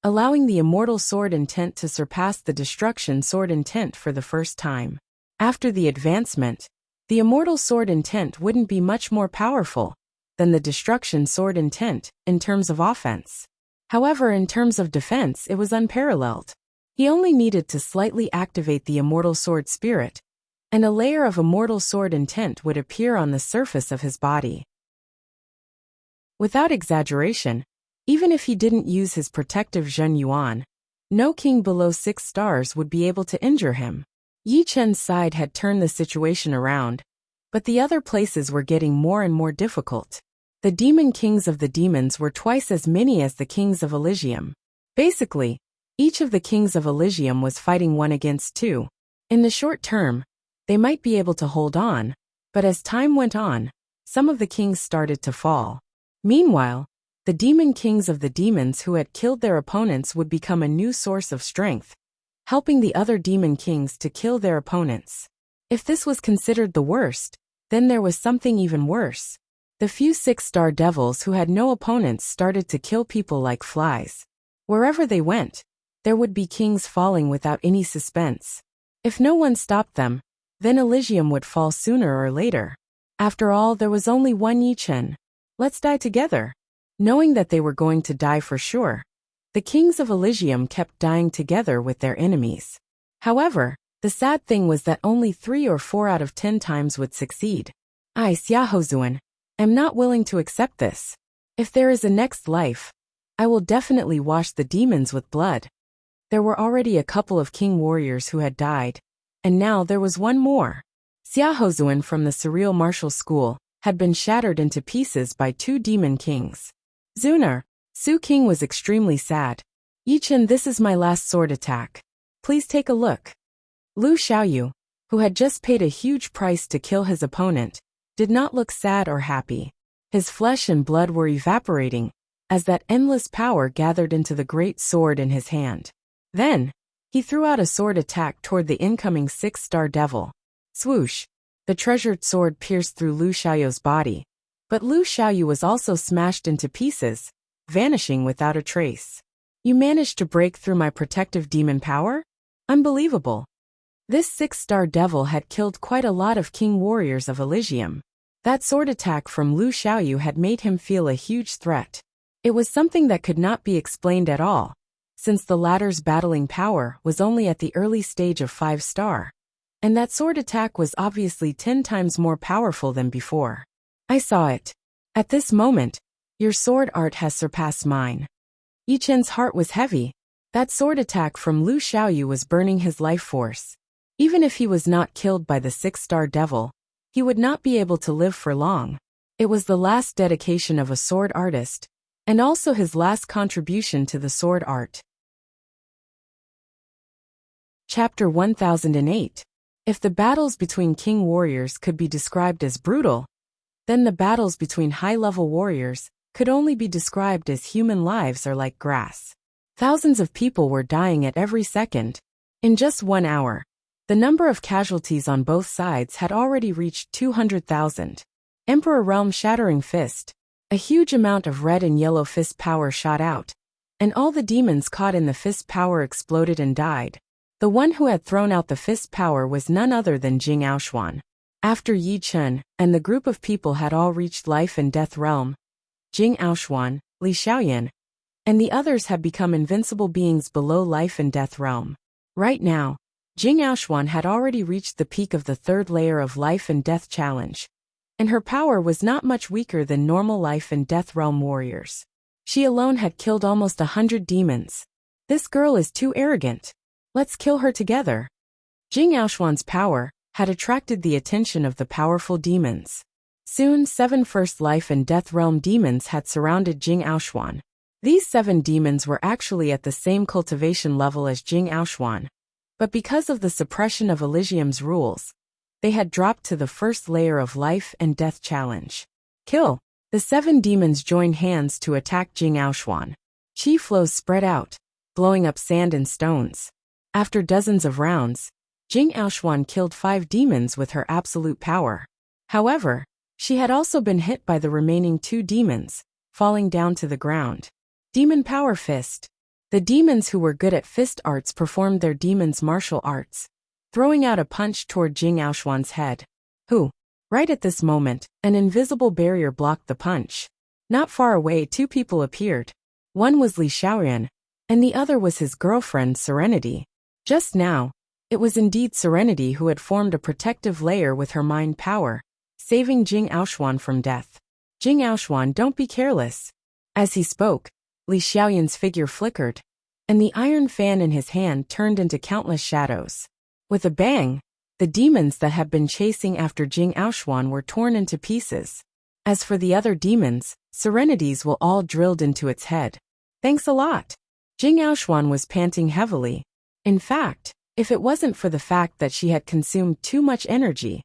allowing the immortal sword intent to surpass the destruction sword intent for the first time. After the advancement, the immortal sword intent wouldn't be much more powerful than the destruction sword intent in terms of offense. However, in terms of defense, it was unparalleled. He only needed to slightly activate the immortal sword spirit, and a layer of immortal sword intent would appear on the surface of his body. Without exaggeration, even if he didn't use his protective Zhen Yuan, no king below 6 stars would be able to injure him. Yi Chen's side had turned the situation around, but the other places were getting more and more difficult. The demon kings of the demons were twice as many as the kings of Elysium. Basically, each of the kings of Elysium was fighting 1 against 2. In the short term, they might be able to hold on, but as time went on, some of the kings started to fall. Meanwhile, the demon kings of the demons who had killed their opponents would become a new source of strength, helping the other demon kings to kill their opponents. If this was considered the worst, then there was something even worse. The few 6-star devils who had no opponents started to kill people like flies. Wherever they went, there would be kings falling without any suspense. If no one stopped them, then Elysium would fall sooner or later. After all, there was only one Yi Chen. Let's die together. Knowing that they were going to die for sure, the kings of Elysium kept dying together with their enemies. However, the sad thing was that only 3 or 4 out of 10 times would succeed. I, Xiaohozuan, am not willing to accept this. If there is a next life, I will definitely wash the demons with blood. There were already a couple of king warriors who had died, and now there was one more. Xiaohozuan from the Surreal Martial School had been shattered into pieces by 2 demon kings. Zunar, Su King was extremely sad. Yi Chen, this is my last sword attack. Please take a look. Lu Xiaoyu, who had just paid a huge price to kill his opponent, did not look sad or happy. His flesh and blood were evaporating, as that endless power gathered into the great sword in his hand. Then, he threw out a sword attack toward the incoming 6-star devil. Swoosh! The treasured sword pierced through Lu Xiaoyu's body, but Lu Xiaoyu was also smashed into pieces, vanishing without a trace. You managed to break through my protective demon power? Unbelievable. This 6-star devil had killed quite a lot of king warriors of Elysium. That sword attack from Lu Xiaoyu had made him feel a huge threat. It was something that could not be explained at all, since the latter's battling power was only at the early stage of 5-star. And that sword attack was obviously 10 times more powerful than before. I saw it. At this moment, your sword art has surpassed mine. Yi Chen's heart was heavy. That sword attack from Lu Xiaoyu was burning his life force. Even if he was not killed by the 6-star devil, he would not be able to live for long. It was the last dedication of a sword artist, and also his last contribution to the sword art. Chapter 1008. If the battles between king warriors could be described as brutal, then the battles between high-level warriors could only be described as human lives are like grass. Thousands of people were dying at every second. In just 1 hour, the number of casualties on both sides had already reached 200,000. Emperor Realm Shattering Fist. A huge amount of red and yellow fist power shot out, and all the demons caught in the fist power exploded and died. The one who had thrown out the fist power was none other than Jing Aoshuan. After Yi Chen and the group of people had all reached life and death realm, Jing Aoshuan, Li Xiaoyan, and the others had become invincible beings below life and death realm. Right now, Jing Aoshuan had already reached the peak of the 3rd layer of life and death challenge. and her power was not much weaker than normal life and death realm warriors. She alone had killed almost 100 demons. This girl is too arrogant. Let's kill her together. Jing Aoshuan's power had attracted the attention of the powerful demons. Soon 7 first life and death realm demons had surrounded Jing Aoshuan. These 7 demons were actually at the same cultivation level as Jing Aoshuan, but because of the suppression of Elysium's rules, they had dropped to the first layer of life and death challenge. Kill! The 7 demons joined hands to attack Jing Aoshuan. Chi flows spread out, blowing up sand and stones. After dozens of rounds, Jing Aoshuan killed 5 demons with her absolute power. However, she had also been hit by the remaining 2 demons, falling down to the ground. Demon Power Fist. The demons who were good at fist arts performed their demons' martial arts, throwing out a punch toward Jing Aoshuan's head. Who? Right at this moment, an invisible barrier blocked the punch. Not far away 2 people appeared. One was Li Xiaoyan, and the other was his girlfriend Serenity. Just now, it was indeed Serenity who had formed a protective layer with her mind power, saving Jing Aoshuan from death. Jing Aoshuan, don't be careless. As he spoke, Li Xiaoyan's figure flickered, and the iron fan in his hand turned into countless shadows. With a bang, the demons that had been chasing after Jing Aoshuan were torn into pieces. As for the other demons, Serenity's were all drilled into its head. Thanks a lot. Jing Aoshuan was panting heavily. In fact, if it wasn't for the fact that she had consumed too much energy,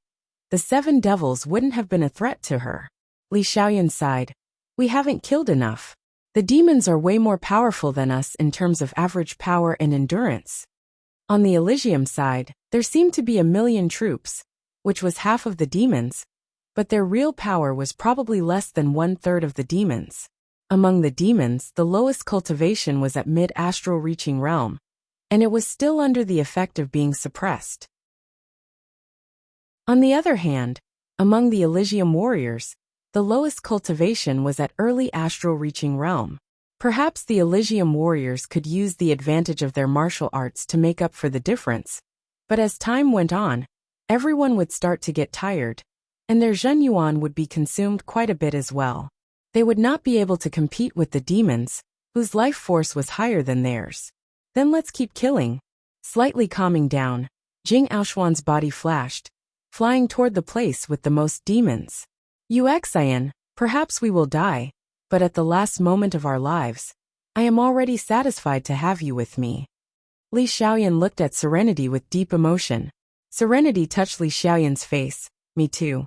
the 7 devils wouldn't have been a threat to her. Li Xiaoyan sighed. We haven't killed enough. The demons are way more powerful than us in terms of average power and endurance. On the Elysium side, there seemed to be 1,000,000 troops, which was half of the demons, but their real power was probably less than 1/3 of the demons. Among the demons, the lowest cultivation was at mid-astral reaching realm, and it was still under the effect of being suppressed. On the other hand, among the Elysium warriors, the lowest cultivation was at early astral reaching realm. Perhaps the Elysium warriors could use the advantage of their martial arts to make up for the difference, but as time went on, everyone would start to get tired, and their Zhenyuan would be consumed quite a bit as well. They would not be able to compete with the demons, whose life force was higher than theirs. Then let's keep killing. Slightly calming down, Jing Aoshuan's body flashed, flying toward the place with the most demons. Uxian, perhaps we will die, but at the last moment of our lives, I am already satisfied to have you with me. Li Xiaoyan looked at Serenity with deep emotion. Serenity touched Li Xiaoyan's face. Me too.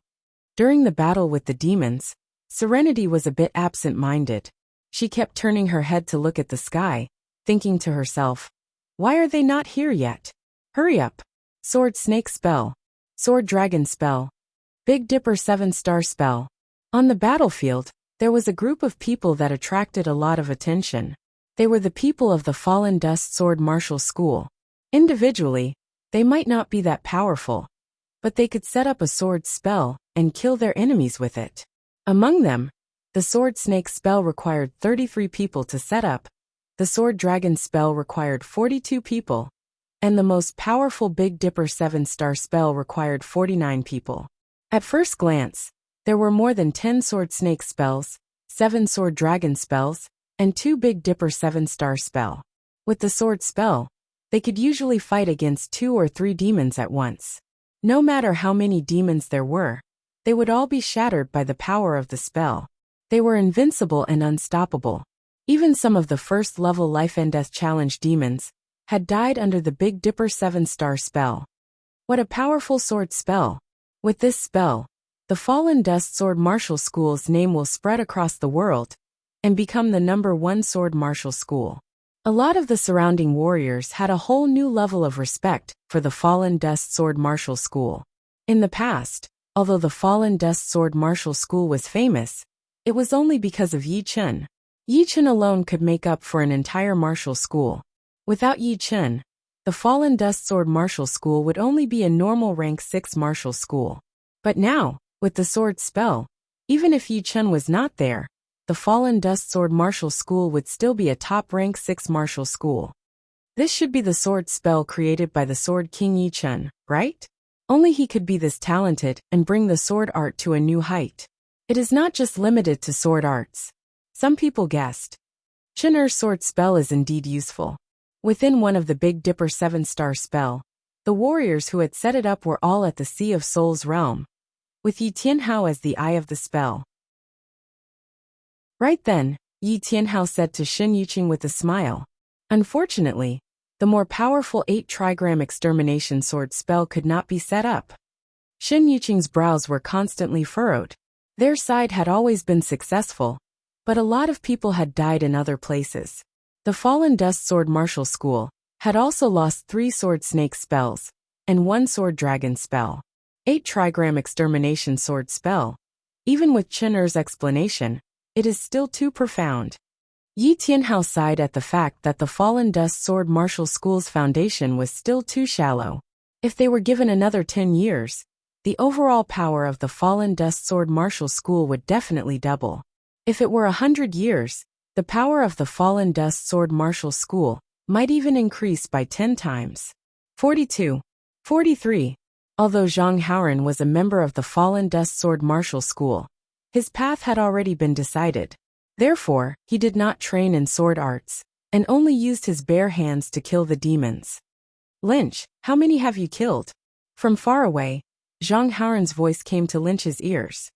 During the battle with the demons, Serenity was a bit absent-minded. She kept turning her head to look at the sky, thinking to herself, why are they not here yet? Hurry up. Sword Snake Spell. Sword Dragon Spell. Big Dipper 7-star Spell. On the battlefield, there was a group of people that attracted a lot of attention. They were the people of the Fallen Dust Sword Martial School. Individually, they might not be that powerful, but they could set up a sword spell and kill their enemies with it. Among them, the Sword Snake Spell required 33 people to set up, the Sword Dragon Spell required 42 people, and the most powerful Big Dipper 7-star Spell required 49 people. At first glance, there were more than 10 Sword Snake spells, 7 Sword Dragon spells, and 2 Big Dipper 7-star spell. With the sword spell, they could usually fight against 2 or 3 demons at once. No matter how many demons there were, they would all be shattered by the power of the spell. They were invincible and unstoppable. Even some of the first-level Life and Death Challenge demons had died under the Big Dipper 7-star spell. What a powerful sword spell! With this spell, the Fallen Dust Sword Martial School's name will spread across the world and become the #1 sword martial school. A lot of the surrounding warriors had a whole new level of respect for the Fallen Dust Sword Martial School. In the past, although the Fallen Dust Sword Martial School was famous, it was only because of Yi Chen. Yi Chen alone could make up for an entire martial school. Without Yi Chen, the Fallen Dust Sword Martial School would only be a normal rank 6 martial school. But now, with the sword spell, even if Yi Chen was not there, the Fallen Dust Sword Martial School would still be a top rank 6 martial school. This should be the sword spell created by the Sword King Yi Chen, right? Only he could be this talented and bring the sword art to a new height. It is not just limited to sword arts. Some people guessed. Chin'er's sword spell is indeed useful. Within one of the Big Dipper 7-star spell, the warriors who had set it up were all at the Sea of Souls realm, with Yi Tianhao as the eye of the spell. Right then, Yi Tianhao said to Shen Yuqing with a smile. Unfortunately, the more powerful 8-trigram extermination sword spell could not be set up. Shen Yuqing's brows were constantly furrowed. Their side had always been successful, but a lot of people had died in other places. The Fallen Dust Sword Martial School had also lost 3 sword snake spells and 1 sword dragon spell. 8-trigram extermination sword spell. Even with Chin'er's explanation, it is still too profound. Yi Tianhao sighed at the fact that the Fallen Dust Sword Martial School's foundation was still too shallow. If they were given another 10 years, the overall power of the Fallen Dust Sword Martial School would definitely double. If it were 100 years, the power of the Fallen Dust Sword Martial School might even increase by 10 times. 42. 43. Although Zhang Haoran was a member of the Fallen Dust Sword Martial School, his path had already been decided. Therefore, he did not train in sword arts, and only used his bare hands to kill the demons. Lynch, how many have you killed? From far away, Zhang Haoran's voice came to Lynch's ears.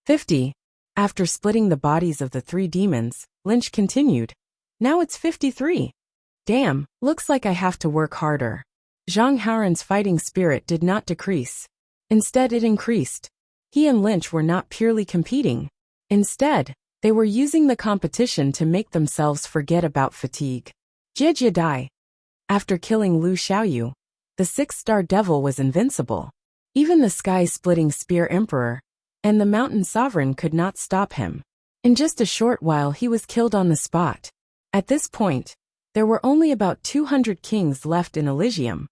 50. After splitting the bodies of the 3 demons, Lynch continued. Now it's 53. Damn, looks like I have to work harder. Zhang Haoran's fighting spirit did not decrease. Instead, it increased. He and Lynch were not purely competing. Instead, they were using the competition to make themselves forget about fatigue. Jie Dai. After killing Lu Xiaoyu, the 6-star devil was invincible. Even the sky-splitting spear emperor and the mountain sovereign could not stop him. In just a short while he was killed on the spot. At this point, there were only about 200 kings left in Elysium,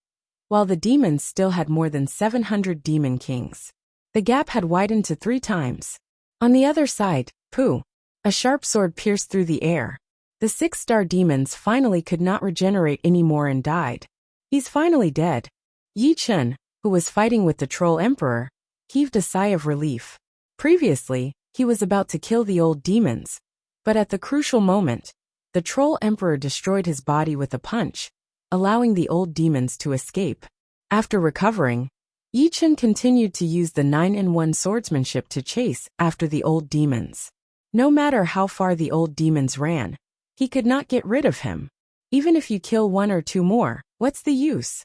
while the demons still had more than 700 demon kings. The gap had widened to 3 times. On the other side, Pooh. A sharp sword pierced through the air. The 6-star demons finally could not regenerate anymore and died. He's finally dead. Yi Chen, who was fighting with the troll emperor, heaved a sigh of relief. Previously, he was about to kill the old demons, but at the crucial moment, the troll emperor destroyed his body with a punch, allowing the old demons to escape. After recovering, Yi Chen continued to use the 9-in-1 swordsmanship to chase after the old demons. No matter how far the old demons ran, he could not get rid of him. Even if you kill 1 or 2 more, what's the use?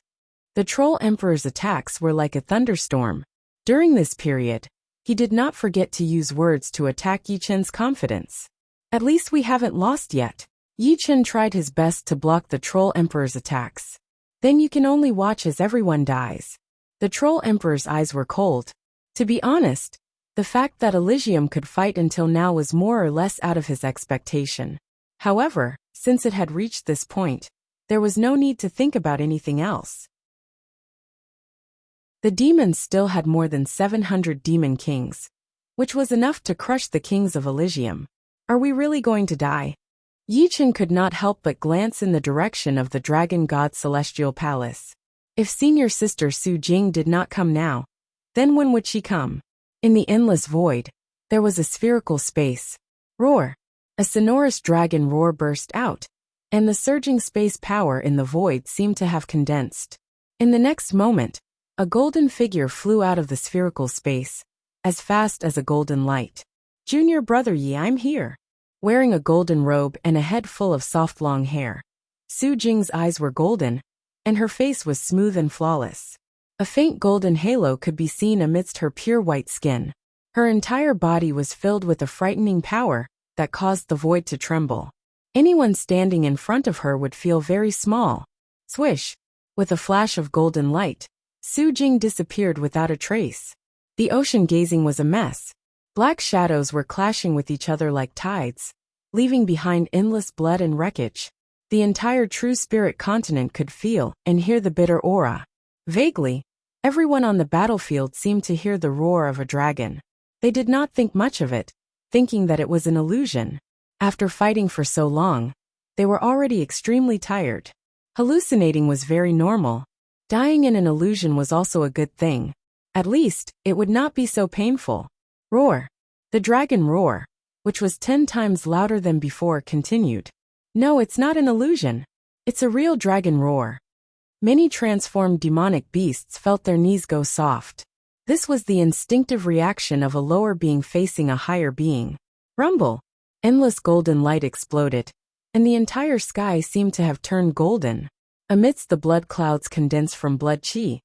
The troll emperor's attacks were like a thunderstorm. During this period, he did not forget to use words to attack Yi Chen's confidence. At least we haven't lost yet. Yi Chen tried his best to block the troll emperor's attacks. Then you can only watch as everyone dies. The troll emperor's eyes were cold. To be honest, the fact that Elysium could fight until now was more or less out of his expectation. However, since it had reached this point, there was no need to think about anything else. The demons still had more than 700 demon kings, which was enough to crush the kings of Elysium. Are we really going to die? Yi Chen could not help but glance in the direction of the Dragon God's celestial palace. If senior sister Su Jing did not come now, then when would she come? In the endless void, there was a spherical space. Roar! A sonorous dragon roar burst out, and the surging space power in the void seemed to have condensed. In the next moment, a golden figure flew out of the spherical space, as fast as a golden light. Junior brother Yi, I'm here. Wearing a golden robe and a head full of soft long hair, Su Jing's eyes were golden, and her face was smooth and flawless. A faint golden halo could be seen amidst her pure white skin. Her entire body was filled with a frightening power that caused the void to tremble. Anyone standing in front of her would feel very small. Swish! With a flash of golden light, Su Jing disappeared without a trace. The ocean gazing was a mess. Black shadows were clashing with each other like tides, leaving behind endless blood and wreckage. The entire True Spirit continent could feel and hear the bitter aura. Vaguely, everyone on the battlefield seemed to hear the roar of a dragon. They did not think much of it, thinking that it was an illusion. After fighting for so long, they were already extremely tired. Hallucinating was very normal. Dying in an illusion was also a good thing. At least, it would not be so painful. Roar. The dragon roar, which was 10 times louder than before, continued. No, it's not an illusion. It's a real dragon roar. Many transformed demonic beasts felt their knees go soft. This was the instinctive reaction of a lower being facing a higher being. Rumble. Endless golden light exploded, and the entire sky seemed to have turned golden. Amidst the blood clouds condensed from blood chi,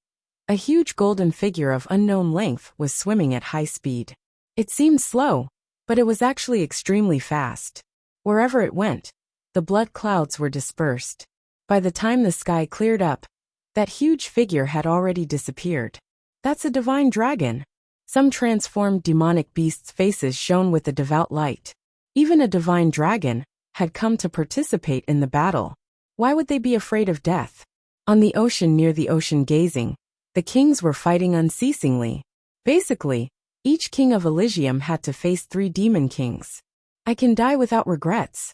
a huge golden figure of unknown length was swimming at high speed. It seemed slow, but it was actually extremely fast. Wherever it went, the blood clouds were dispersed. By the time the sky cleared up, that huge figure had already disappeared. That's a divine dragon. Some transformed demonic beasts' faces shone with a devout light. Even a divine dragon had come to participate in the battle. Why would they be afraid of death? On the ocean near the ocean gazing, the kings were fighting unceasingly. Basically, each king of Elysium had to face 3 demon kings. I can die without regrets.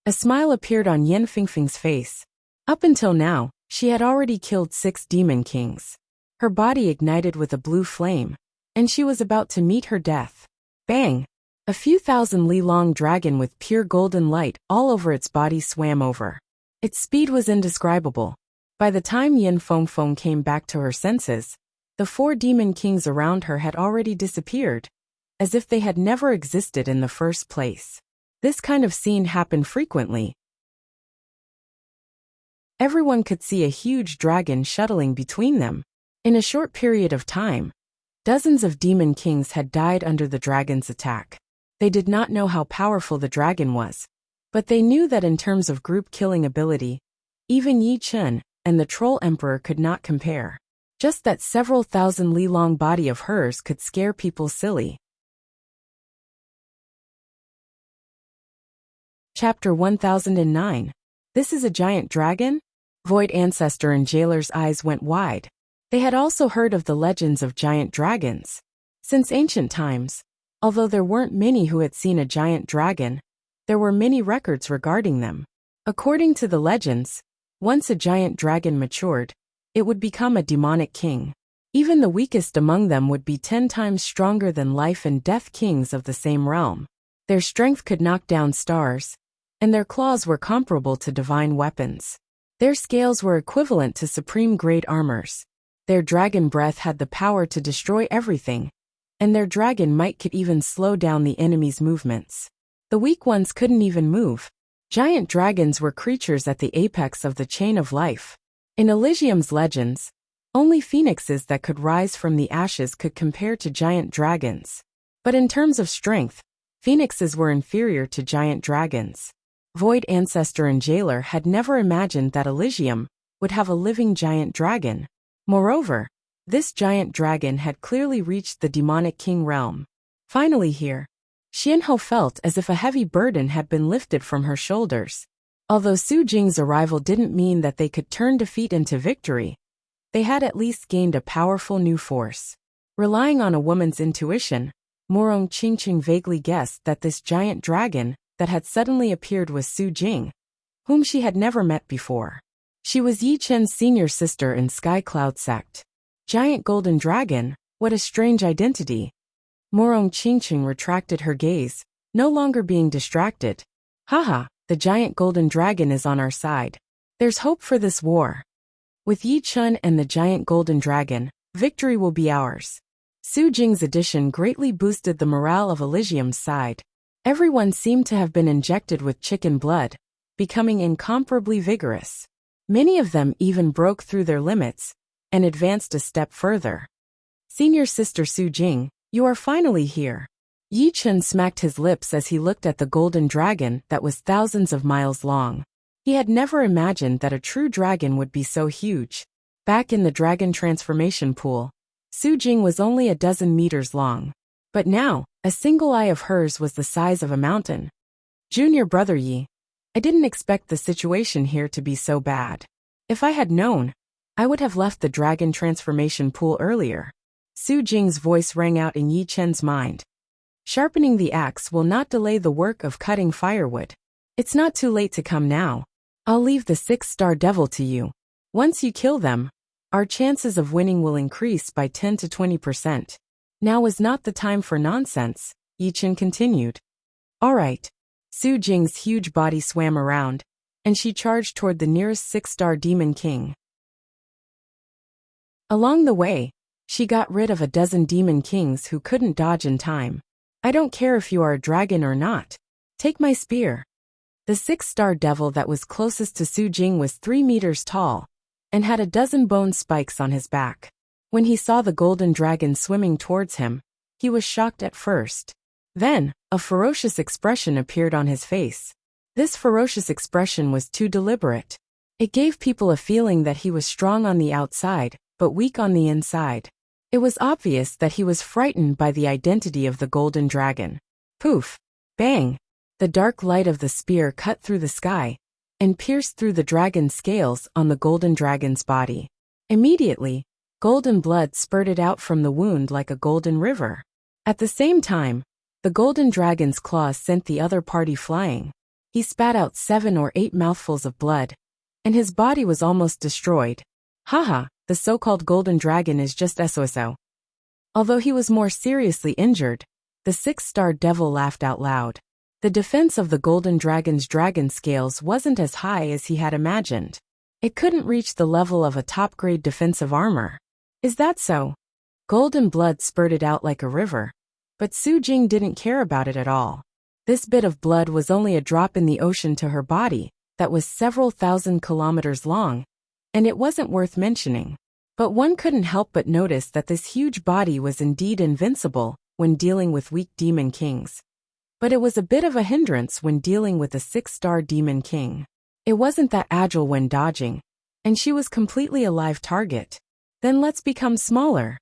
A smile appeared on Yen Fingfing's face. Up until now, she had already killed 6 demon kings. Her body ignited with a blue flame, and she was about to meet her death. Bang! A few thousand li-long dragon with pure golden light all over its body swam over. Its speed was indescribable. By the time Yin Fengfeng came back to her senses, the 4 demon kings around her had already disappeared, as if they had never existed in the first place. This kind of scene happened frequently. Everyone could see a huge dragon shuttling between them. In a short period of time, dozens of demon kings had died under the dragon's attack. They did not know how powerful the dragon was, but they knew that in terms of group killing ability, even Yi Chen and the Troll Emperor could not compare. Just that several thousand li-long body of hers could scare people silly. Chapter 1009. This is a giant dragon? Void Ancestor and Jailer's eyes went wide. They had also heard of the legends of giant dragons. Since ancient times, although there weren't many who had seen a giant dragon, there were many records regarding them. According to the legends, once a giant dragon matured, it would become a demonic king. Even the weakest among them would be 10 times stronger than life and death kings of the same realm. Their strength could knock down stars, and their claws were comparable to divine weapons. Their scales were equivalent to supreme-grade armors. Their dragon breath had the power to destroy everything, and their dragon might could even slow down the enemy's movements. The weak ones couldn't even move. Giant dragons were creatures at the apex of the chain of life. In Elysium's legends, only phoenixes that could rise from the ashes could compare to giant dragons. But in terms of strength, phoenixes were inferior to giant dragons. Void Ancestor and Jailer had never imagined that Elysium would have a living giant dragon. Moreover, this giant dragon had clearly reached the demonic king realm. Finally here, Xianhou felt as if a heavy burden had been lifted from her shoulders. Although Su Jing's arrival didn't mean that they could turn defeat into victory, they had at least gained a powerful new force. Relying on a woman's intuition, Morong Qingqing vaguely guessed that this giant dragon that had suddenly appeared was Su Jing, whom she had never met before. She was Yi Chen's senior sister in Sky Cloud sect. Giant golden dragon, what a strange identity. Morong Qingqing retracted her gaze, no longer being distracted. Haha, the giant golden dragon is on our side. There's hope for this war. With Yi Chen and the giant golden dragon, victory will be ours. Su Jing's addition greatly boosted the morale of Elysium's side. Everyone seemed to have been injected with chicken blood, becoming incomparably vigorous. Many of them even broke through their limits and advanced a step further. Senior sister Su Jing, you are finally here. Yi Chen smacked his lips as he looked at the golden dragon that was thousands of miles long. He had never imagined that a true dragon would be so huge. Back in the dragon transformation pool, Su Jing was only a dozen meters long. But now, a single eye of hers was the size of a mountain. Junior brother Yi, I didn't expect the situation here to be so bad. If I had known, I would have left the dragon transformation pool earlier. Su Jing's voice rang out in Yi Chen's mind. Sharpening the axe will not delay the work of cutting firewood. It's not too late to come now. I'll leave the 6-star devil to you. Once you kill them, Our chances of winning will increase by 10 to 20%. Now is not the time for nonsense, Yichen continued. All right. Su Jing's huge body swam around, and she charged toward the nearest 6-star demon king. Along the way, she got rid of a dozen demon kings who couldn't dodge in time. I don't care if you are a dragon or not. Take my spear. The 6-star devil that was closest to Su Jing was 3 meters tall, and had a dozen bone spikes on his back. When he saw the golden dragon swimming towards him, he was shocked at first. Then, a ferocious expression appeared on his face. This ferocious expression was too deliberate. It gave people a feeling that he was strong on the outside, but weak on the inside. It was obvious that he was frightened by the identity of the golden dragon. Poof! Bang! The dark light of the spear cut through the sky, and pierced through the dragon's scales on the golden dragon's body. Immediately, golden blood spurted out from the wound like a golden river. At the same time, the golden dragon's claws sent the other party flying. He spat out 7 or 8 mouthfuls of blood, and his body was almost destroyed. Haha, the so-called golden dragon is just SOSO. Although he was more seriously injured, the 6-star devil laughed out loud. The defense of the golden dragon's dragon scales wasn't as high as he had imagined. It couldn't reach the level of a top-grade defensive armor. Is that so? Golden blood spurted out like a river, but Su Jing didn't care about it at all. This bit of blood was only a drop in the ocean to her body, that was several thousand kilometers long, and it wasn't worth mentioning. But one couldn't help but notice that this huge body was indeed invincible when dealing with weak demon kings. But it was a bit of a hindrance when dealing with a 6-star demon king. It wasn't that agile when dodging, and she was completely a live target. Then let's become smaller.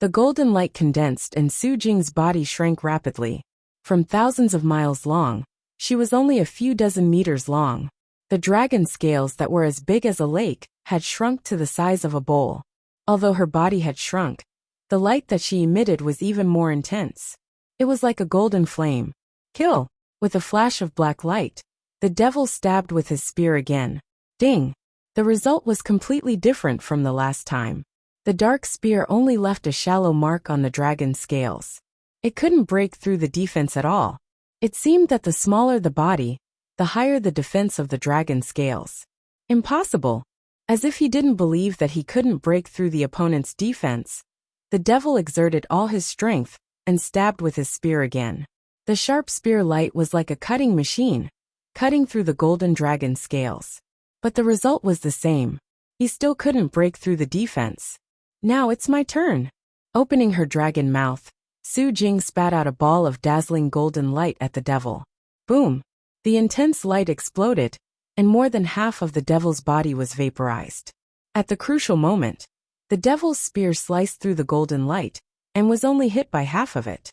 The golden light condensed and Su Jing's body shrank rapidly. From thousands of miles long, she was only a few dozen meters long. The dragon scales that were as big as a lake had shrunk to the size of a bowl. Although her body had shrunk, the light that she emitted was even more intense. It was like a golden flame. Kill! With a flash of black light, the devil stabbed with his spear again. Ding! The result was completely different from the last time. The dark spear only left a shallow mark on the dragon's scales. It couldn't break through the defense at all. It seemed that the smaller the body, the higher the defense of the dragon's scales. Impossible! As if he didn't believe that he couldn't break through the opponent's defense, the devil exerted all his strength and stabbed with his spear again. The sharp spear light was like a cutting machine, cutting through the golden dragon's scales. But the result was the same. He still couldn't break through the defense. Now it's my turn. Opening her dragon mouth, Su Jing spat out a ball of dazzling golden light at the devil. Boom! The intense light exploded, and more than half of the devil's body was vaporized. At the crucial moment, the devil's spear sliced through the golden light, and was only hit by half of it.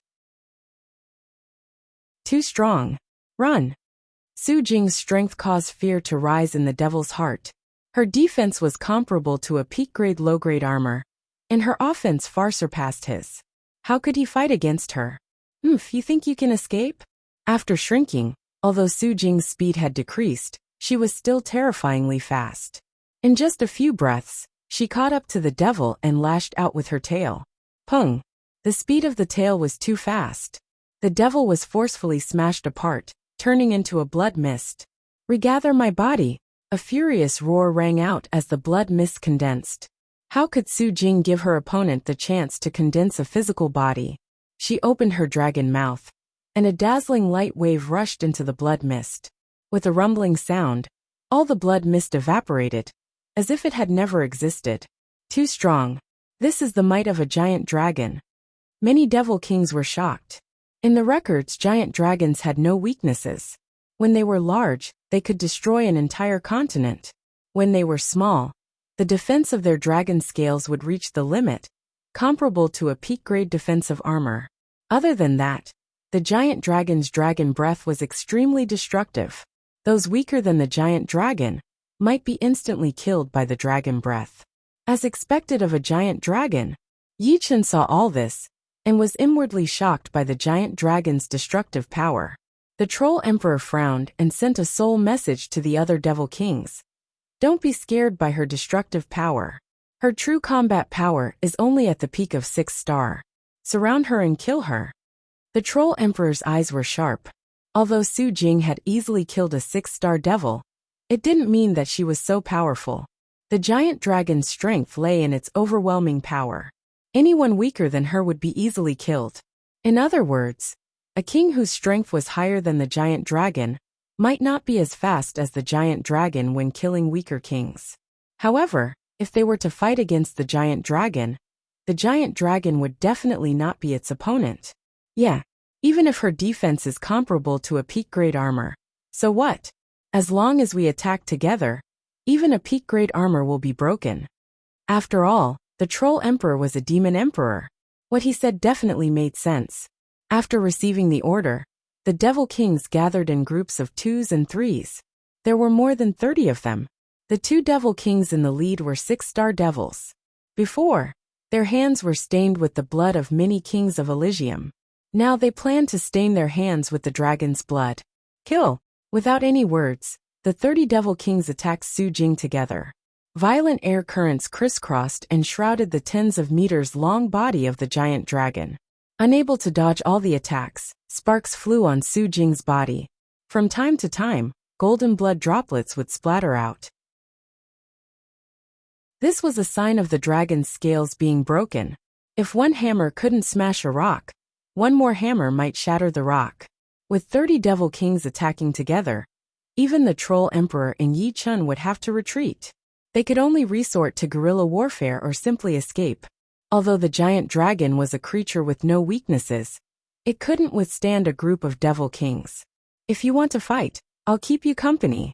Too strong. Run! Su Jing's strength caused fear to rise in the devil's heart. Her defense was comparable to a peak-grade low-grade armor, and her offense far surpassed his. How could he fight against her? You think you can escape? After shrinking, although Su Jing's speed had decreased, she was still terrifyingly fast. In just a few breaths, she caught up to the devil and lashed out with her tail. Pung! The speed of the tail was too fast. The devil was forcefully smashed apart, turning into a blood mist. Regather my body! A furious roar rang out as the blood mist condensed. How could Su Jing give her opponent the chance to condense a physical body? She opened her dragon mouth, and a dazzling light wave rushed into the blood mist. With a rumbling sound, all the blood mist evaporated, as if it had never existed. Too strong. This is the might of a giant dragon. Many devil kings were shocked. In the records, giant dragons had no weaknesses. When they were large, they could destroy an entire continent. When they were small, the defense of their dragon scales would reach the limit, comparable to a peak-grade defensive armor. Other than that, the giant dragon's dragon breath was extremely destructive. Those weaker than the giant dragon might be instantly killed by the dragon breath. As expected of a giant dragon, Yi Chen saw all this, and was inwardly shocked by the giant dragon's destructive power. The troll emperor frowned and sent a soul message to the other devil kings. Don't be scared by her destructive power. Her true combat power is only at the peak of 6 star. Surround her and kill her. The Troll Emperor's eyes were sharp. Although Su Jing had easily killed a 6-star devil, it didn't mean that she was so powerful. The giant dragon's strength lay in its overwhelming power. Anyone weaker than her would be easily killed. In other words, a king whose strength was higher than the giant dragon might not be as fast as the giant dragon when killing weaker kings. However, if they were to fight against the giant dragon would definitely not be its opponent. Yeah, even if her defense is comparable to a peak-grade armor. So what? As long as we attack together, even a peak-grade armor will be broken. After all, the Troll Emperor was a demon emperor. What he said definitely made sense. After receiving the order, the Devil Kings gathered in groups of 2s and 3s. There were more than 30 of them. The 2 Devil Kings in the lead were 6-star devils. Before, their hands were stained with the blood of many kings of Elysium. Now they planned to stain their hands with the dragon's blood. Kill! Without any words, the 30 Devil Kings attacked Su Jing together. Violent air currents crisscrossed and shrouded the tens of meters long body of the giant dragon. Unable to dodge all the attacks, sparks flew on Su Jing's body. From time to time, golden blood droplets would splatter out. This was a sign of the dragon's scales being broken. If one hammer couldn't smash a rock, one more hammer might shatter the rock. With 30 Devil Kings attacking together, even the Troll Emperor and Yi Chun would have to retreat. They could only resort to guerrilla warfare or simply escape. Although the giant dragon was a creature with no weaknesses, it couldn't withstand a group of Devil Kings. If you want to fight, I'll keep you company.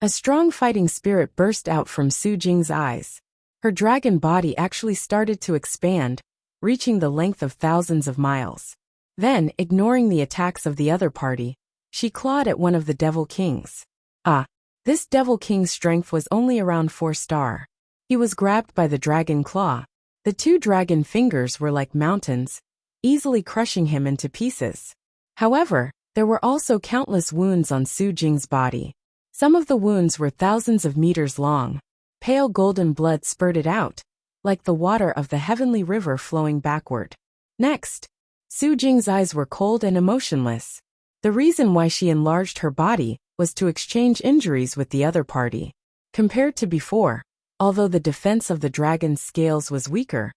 A strong fighting spirit burst out from Su Jing's eyes. Her dragon body actually started to expand, reaching the length of thousands of miles. Then, ignoring the attacks of the other party, she clawed at one of the Devil Kings. This Devil King's strength was only around 4 star. He was grabbed by the dragon claw. The 2 dragon fingers were like mountains, easily crushing him into pieces. However, there were also countless wounds on Su Jing's body. Some of the wounds were thousands of meters long. Pale golden blood spurted out, like the water of the heavenly river flowing backward. Next, Su Jing's eyes were cold and emotionless. The reason why she enlarged her body was to exchange injuries with the other party. Compared to before, although the defense of the dragon's scales was weaker,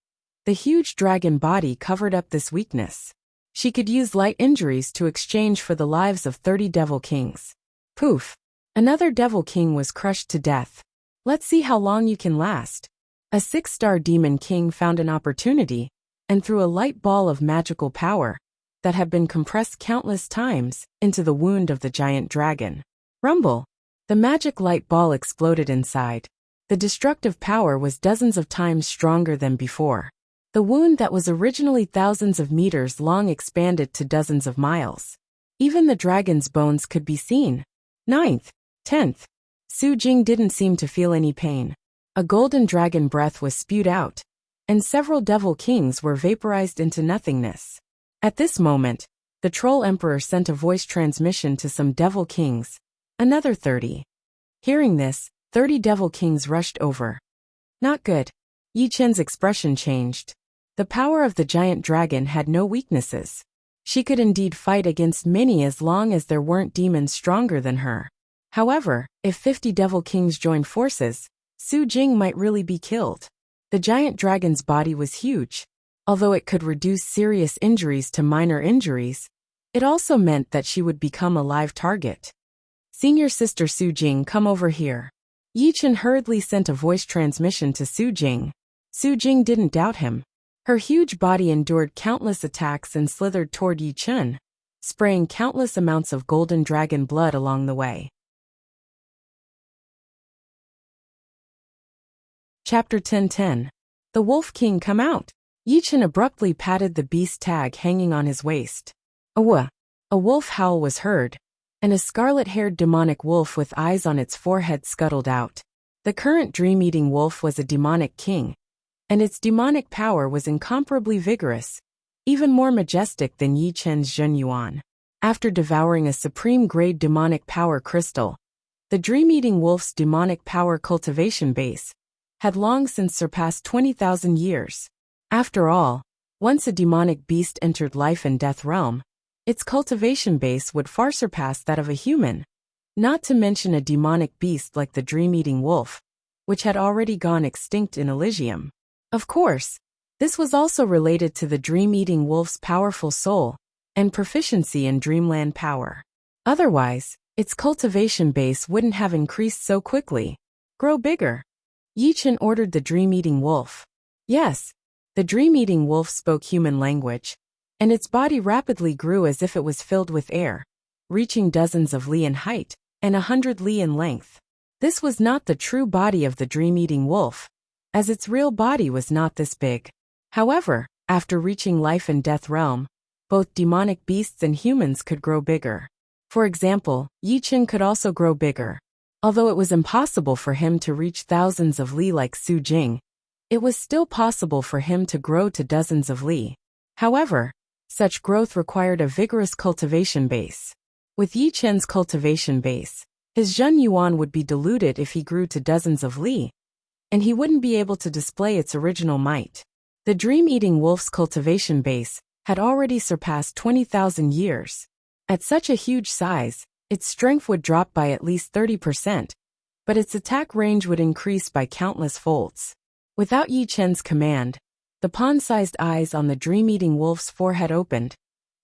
the huge dragon body covered up this weakness. She could use light injuries to exchange for the lives of 30 Devil Kings. Poof! Another Devil King was crushed to death. Let's see how long you can last. A 6-star Demon King found an opportunity, and threw a light ball of magical power that had been compressed countless times into the wound of the giant dragon. Rumble! The magic light ball exploded inside. The destructive power was dozens of times stronger than before. The wound that was originally thousands of meters long expanded to dozens of miles. Even the dragon's bones could be seen. 9th, 10th. Su Jing didn't seem to feel any pain. A golden dragon breath was spewed out, and several Devil Kings were vaporized into nothingness. At this moment, the Troll Emperor sent a voice transmission to some Devil Kings. Another 30. Hearing this, 30 Devil Kings rushed over. Not good. Yi Chen's expression changed. The power of the giant dragon had no weaknesses. She could indeed fight against many as long as there weren't demons stronger than her. However, if 50 Devil Kings joined forces, Su Jing might really be killed. The giant dragon's body was huge. Although it could reduce serious injuries to minor injuries, it also meant that she would become a live target. Senior sister Su Jing, come over here. Yi Chen hurriedly sent a voice transmission to Su Jing. Su Jing didn't doubt him. Her huge body endured countless attacks and slithered toward Yi Chen, spraying countless amounts of golden dragon blood along the way. Chapter 1010. The Wolf King, come out. Yi Chen abruptly patted the beast tag hanging on his waist. A wolf howl was heard, and a scarlet-haired demonic wolf with eyes on its forehead scuttled out. The current dream-eating wolf was a demonic king, and its demonic power was incomparably vigorous, even more majestic than Yi Chen's Zhen Yuan. After devouring a supreme-grade demonic power crystal, the dream-eating wolf's demonic power cultivation base had long since surpassed 20,000 years. After all, once a demonic beast entered life and death realm, its cultivation base would far surpass that of a human. Not to mention a demonic beast like the dream-eating wolf, which had already gone extinct in Elysium. Of course, this was also related to the dream-eating wolf's powerful soul and proficiency in dreamland power. Otherwise, its cultivation base wouldn't have increased so quickly. Grow bigger. Yi Chen ordered the dream-eating wolf. Yes, the dream-eating wolf spoke human language, and its body rapidly grew as if it was filled with air, reaching dozens of li in height and 100 li in length. This was not the true body of the dream-eating wolf, as its real body was not this big. However, after reaching life and death realm, both demonic beasts and humans could grow bigger. For example, Yi Chen could also grow bigger. Although it was impossible for him to reach thousands of li like Su Jing, it was still possible for him to grow to dozens of li. However, such growth required a vigorous cultivation base. With Yi Chen's cultivation base, his Zhen Yuan would be diluted if he grew to dozens of li, and he wouldn't be able to display its original might. The dream-eating wolf's cultivation base had already surpassed 20,000 years. At such a huge size, its strength would drop by at least 30%, but its attack range would increase by countless folds. Without Yi Chen's command, the pawn-sized eyes on the dream-eating wolf's forehead opened,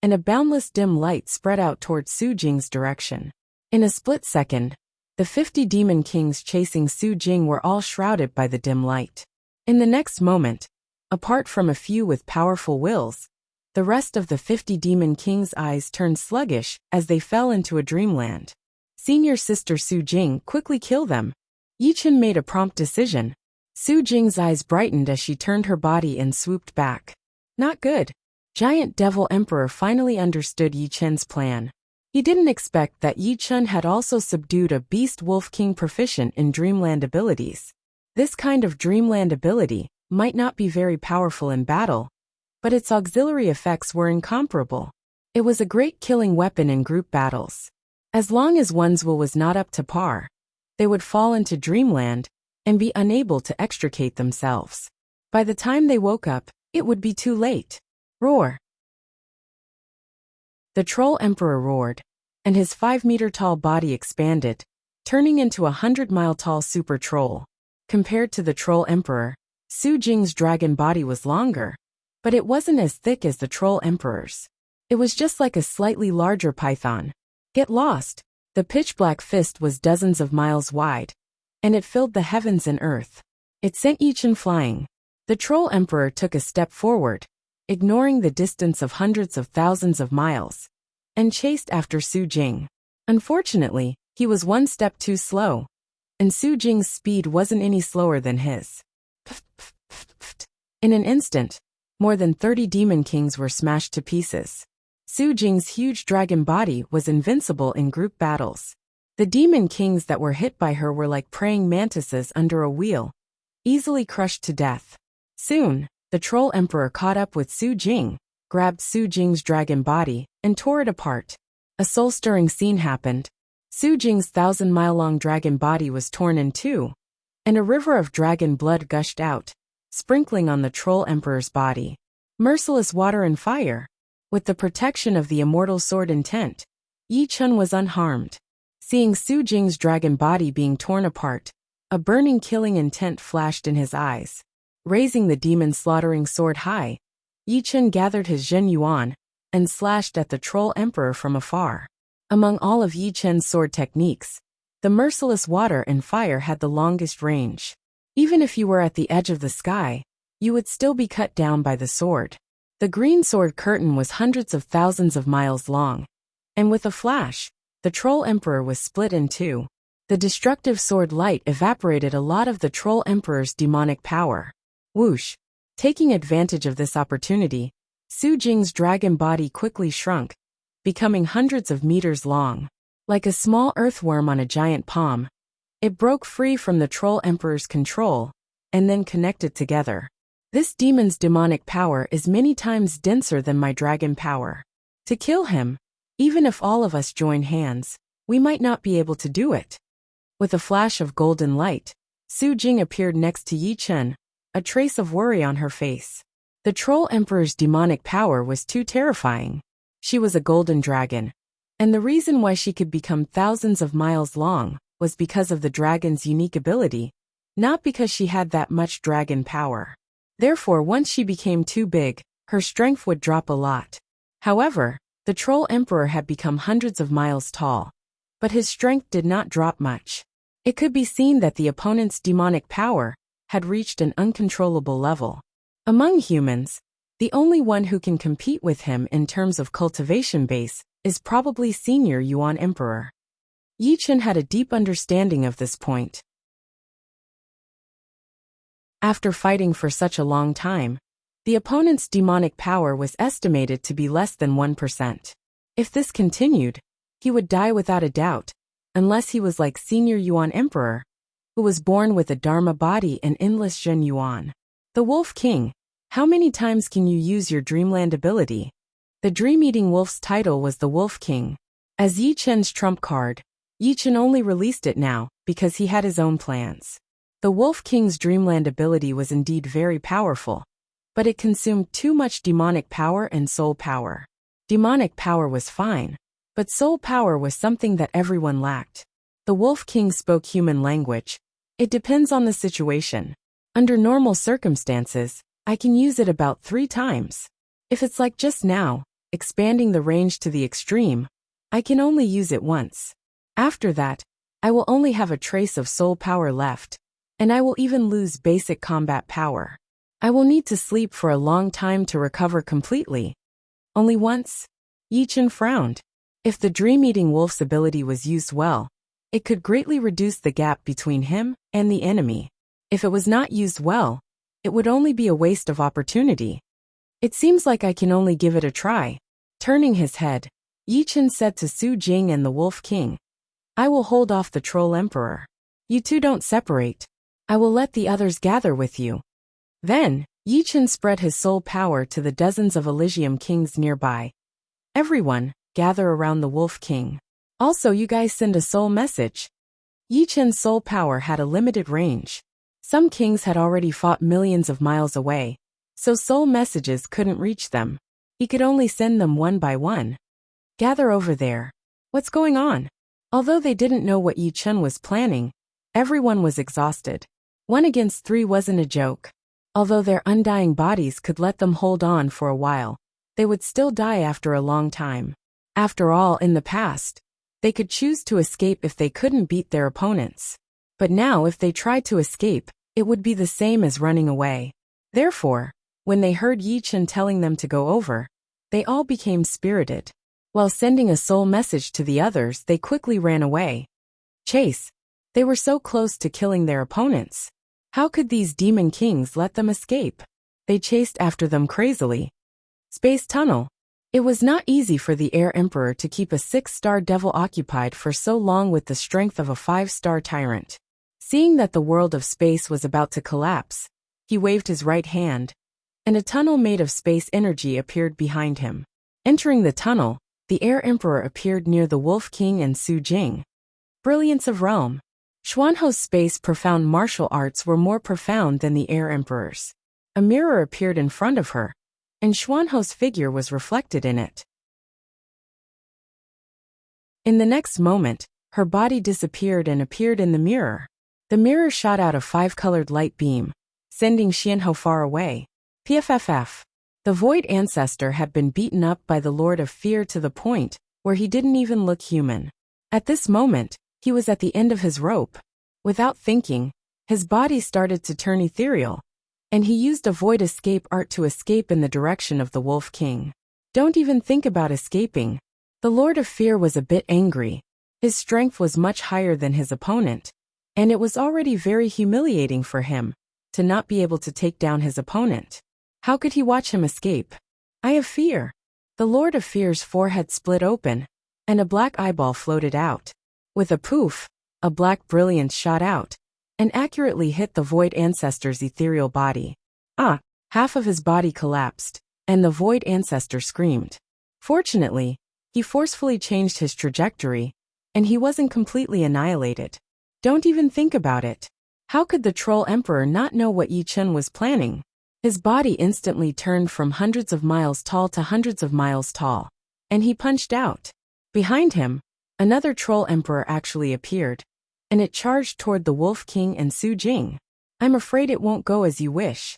and a boundless dim light spread out toward Su Jing's direction. In a split second, the 50 demon kings chasing Su Jing were all shrouded by the dim light. In the next moment, apart from a few with powerful wills, the rest of the 50 demon kings' eyes turned sluggish as they fell into a dreamland. Senior sister Su Jing, quickly kill them. Yi Chen made a prompt decision. Su Jing's eyes brightened as she turned her body and swooped back. Not good. Giant Devil Emperor finally understood Yi Chen's plan. He didn't expect that Yi Chen had also subdued a Beast Wolf King proficient in Dreamland abilities. This kind of Dreamland ability might not be very powerful in battle, but its auxiliary effects were incomparable. It was a great killing weapon in group battles. As long as one's will was not up to par, they would fall into Dreamland and be unable to extricate themselves. By the time they woke up, it would be too late. Roar! The Troll Emperor roared, and his 5-meter-tall body expanded, turning into a 100-mile-tall super troll. Compared to the Troll Emperor, Su Jing's dragon body was longer, but it wasn't as thick as the Troll Emperor's. It was just like a slightly larger python. Get lost! The pitch-black fist was dozens of miles wide, and it filled the heavens and earth. It sent Yi Chen flying. The Troll Emperor took a step forward, ignoring the distance of hundreds of thousands of miles, and chased after Su Jing. Unfortunately, he was one step too slow, and Su Jing's speed wasn't any slower than his. In an instant, more than 30 demon kings were smashed to pieces. Su Jing's huge dragon body was invincible in group battles. The demon kings that were hit by her were like praying mantises under a wheel, easily crushed to death. Soon, the Troll Emperor caught up with Su Jing, grabbed Su Jing's dragon body, and tore it apart. A soul-stirring scene happened. Su Jing's 1,000-mile-long dragon body was torn in two, and a river of dragon blood gushed out, sprinkling on the Troll Emperor's body. Merciless water and fire. With the protection of the immortal sword intent, Yi Chen was unharmed. Seeing Su Jing's dragon body being torn apart, a burning killing intent flashed in his eyes. Raising the demon-slaughtering sword high, Yi Chen gathered his Zhen Yuan and slashed at the Troll Emperor from afar. Among all of Yi Chen's sword techniques, the merciless water and fire had the longest range. Even if you were at the edge of the sky, you would still be cut down by the sword. The green sword curtain was hundreds of thousands of miles long, and with a flash, the Troll Emperor was split in two. The destructive sword light evaporated a lot of the Troll Emperor's demonic power. Whoosh! Taking advantage of this opportunity, Su Jing's dragon body quickly shrunk, becoming hundreds of meters long. Like a small earthworm on a giant palm, it broke free from the Troll Emperor's control, and then connected together. This demon's demonic power is many times denser than my dragon power. To kill him, even if all of us join hands, we might not be able to do it. With a flash of golden light, Su Jing appeared next to Yi Chen, a trace of worry on her face. The Troll Emperor's demonic power was too terrifying. She was a golden dragon, and the reason why she could become thousands of miles long was because of the dragon's unique ability, not because she had that much dragon power. Therefore, once she became too big, her strength would drop a lot. However, the Troll Emperor had become hundreds of miles tall, but his strength did not drop much. It could be seen that the opponent's demonic power had reached an uncontrollable level. Among humans, the only one who can compete with him in terms of cultivation base is probably Senior Yuan Emperor. Yi Chen had a deep understanding of this point. After fighting for such a long time, the opponent's demonic power was estimated to be less than 1%. If this continued, he would die without a doubt, unless he was like Senior Yuan Emperor, who was born with a Dharma body and endless Zhen Yuan. The Wolf King. How many times can you use your Dreamland ability? The Dream-Eating Wolf's title was the Wolf King. As Yi Chen's trump card, Yi Chen only released it now because he had his own plans. The Wolf King's Dreamland ability was indeed very powerful, but it consumed too much demonic power and soul power. Demonic power was fine, but soul power was something that everyone lacked. The Wolf King spoke human language. It depends on the situation. Under normal circumstances, I can use it about 3 times. If it's like just now, expanding the range to the extreme, I can only use it once. After that, I will only have a trace of soul power left, and I will even lose basic combat power. I will need to sleep for a long time to recover completely. Only once? Yi Chen frowned. If the Dream-Eating Wolf's ability was used well, it could greatly reduce the gap between him and the enemy. If it was not used well, it would only be a waste of opportunity. It seems like I can only give it a try. Turning his head, Yi Chen said to Su Jing and the Wolf King, I will hold off the Troll Emperor. You two don't separate. I will let the others gather with you. Then, Yi Chen spread his soul power to the dozens of Elysium kings nearby. Everyone, gather around the Wolf King. Also, you guys send a soul message. Yi Chen's soul power had a limited range. Some kings had already fought millions of miles away, so soul messages couldn't reach them. He could only send them one by one. Gather over there. What's going on? Although they didn't know what Yi Chen was planning, everyone was exhausted. 1 against 3 wasn't a joke. Although their undying bodies could let them hold on for a while, they would still die after a long time. After all, in the past, they could choose to escape if they couldn't beat their opponents. But now if they tried to escape, it would be the same as running away. Therefore, when they heard Yi Chen telling them to go over, they all became spirited. While sending a soul message to the others, they quickly ran away. Chase. They were so close to killing their opponents. How could these demon kings let them escape? They chased after them crazily. Space tunnel. It was not easy for the Air Emperor to keep a 6-star devil occupied for so long with the strength of a 5-star tyrant. Seeing that the world of space was about to collapse, he waved his right hand, and a tunnel made of space energy appeared behind him. Entering the tunnel, the Air Emperor appeared near the Wolf King and Su Jing. Brilliance of Realm. Xuanho's space profound martial arts were more profound than the Air Emperor's. A mirror appeared in front of her, and Xuanho's figure was reflected in it. In the next moment, her body disappeared and appeared in the mirror. The mirror shot out a 5-colored light beam, sending Xuanho far away. PFFF. The Void Ancestor had been beaten up by the Lord of Fear to the point where he didn't even look human. At this moment, he was at the end of his rope. Without thinking, his body started to turn ethereal, and he used a void escape art to escape in the direction of the Wolf King. Don't even think about escaping. The Lord of Fear was a bit angry. His strength was much higher than his opponent, and it was already very humiliating for him to not be able to take down his opponent. How could he watch him escape? I have fear. The Lord of Fear's forehead split open, and a black eyeball floated out. With a poof, a black brilliance shot out, and accurately hit the Void Ancestor's ethereal body. Half of his body collapsed, and the Void Ancestor screamed. Fortunately, he forcefully changed his trajectory, and he wasn't completely annihilated. Don't even think about it. How could the Troll Emperor not know what Yi Chen was planning? His body instantly turned from hundreds of miles tall to hundreds of miles tall, and he punched out. Behind him, another Troll Emperor actually appeared, and it charged toward the Wolf King and Su Jing. I'm afraid it won't go as you wish.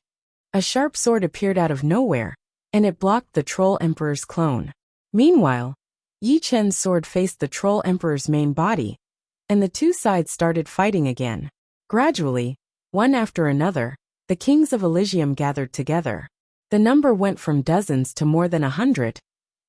A sharp sword appeared out of nowhere, and it blocked the Troll Emperor's clone. Meanwhile, Yi Chen's sword faced the Troll Emperor's main body, and the two sides started fighting again. Gradually, one after another, the kings of Elysium gathered together. The number went from dozens to more than 100,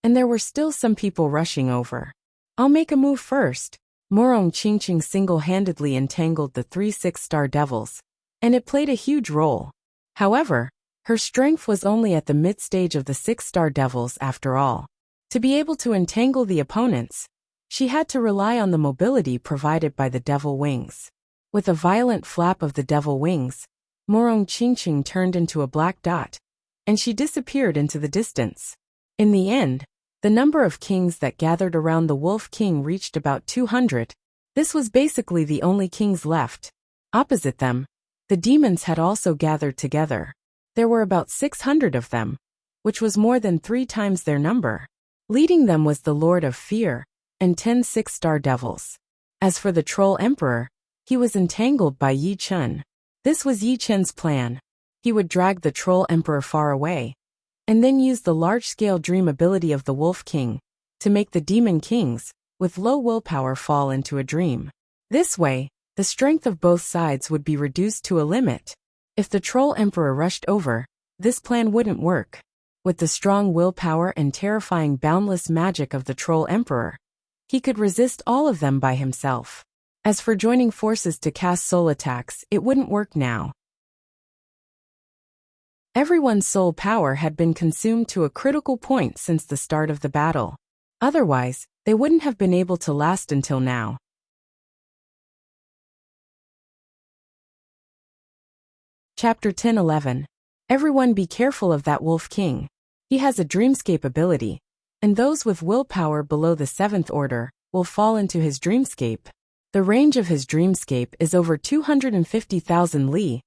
and there were still some people rushing over. I'll make a move first. Morong Qingqing single-handedly entangled the 3 6-star devils, and it played a huge role. However, her strength was only at the mid-stage of the 6-star devils after all. To be able to entangle the opponents, she had to rely on the mobility provided by the devil wings. With a violent flap of the devil wings, Morong Qingqing turned into a black dot, and she disappeared into the distance. In the end, the number of kings that gathered around the Wolf King reached about 200. This was basically the only kings left. Opposite them, the demons had also gathered together. There were about 600 of them, which was more than 3 times their number. Leading them was the Lord of Fear and 10 6-star devils. As for the Troll Emperor, he was entangled by Yi Chen. This was Yi Chen's plan. He would drag the Troll Emperor far away, and then use the large-scale dream ability of the Wolf King to make the demon kings, with low willpower, fall into a dream. This way, the strength of both sides would be reduced to a limit. If the Troll Emperor rushed over, this plan wouldn't work. With the strong willpower and terrifying boundless magic of the Troll Emperor, he could resist all of them by himself. As for joining forces to cast soul attacks, it wouldn't work now. Everyone's soul power had been consumed to a critical point since the start of the battle. Otherwise, they wouldn't have been able to last until now. Chapter 10-11. Everyone be careful of that Wolf King. He has a dreamscape ability, and those with willpower below the 7th order will fall into his dreamscape. The range of his dreamscape is over 250,000 li.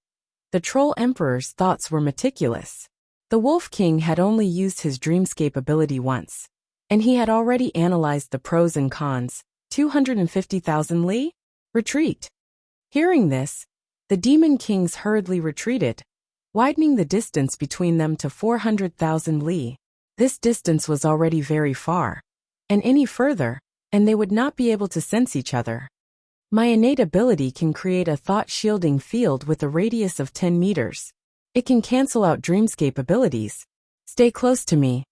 The Troll Emperor's thoughts were meticulous. The Wolf King had only used his dreamscape ability once, and he had already analyzed the pros and cons. 250,000 li? Retreat. Hearing this, the demon kings hurriedly retreated, widening the distance between them to 400,000 li. This distance was already very far, and any further, and they would not be able to sense each other. My innate ability can create a thought-shielding field with a radius of 10 meters. It can cancel out dreamscape abilities. Stay close to me.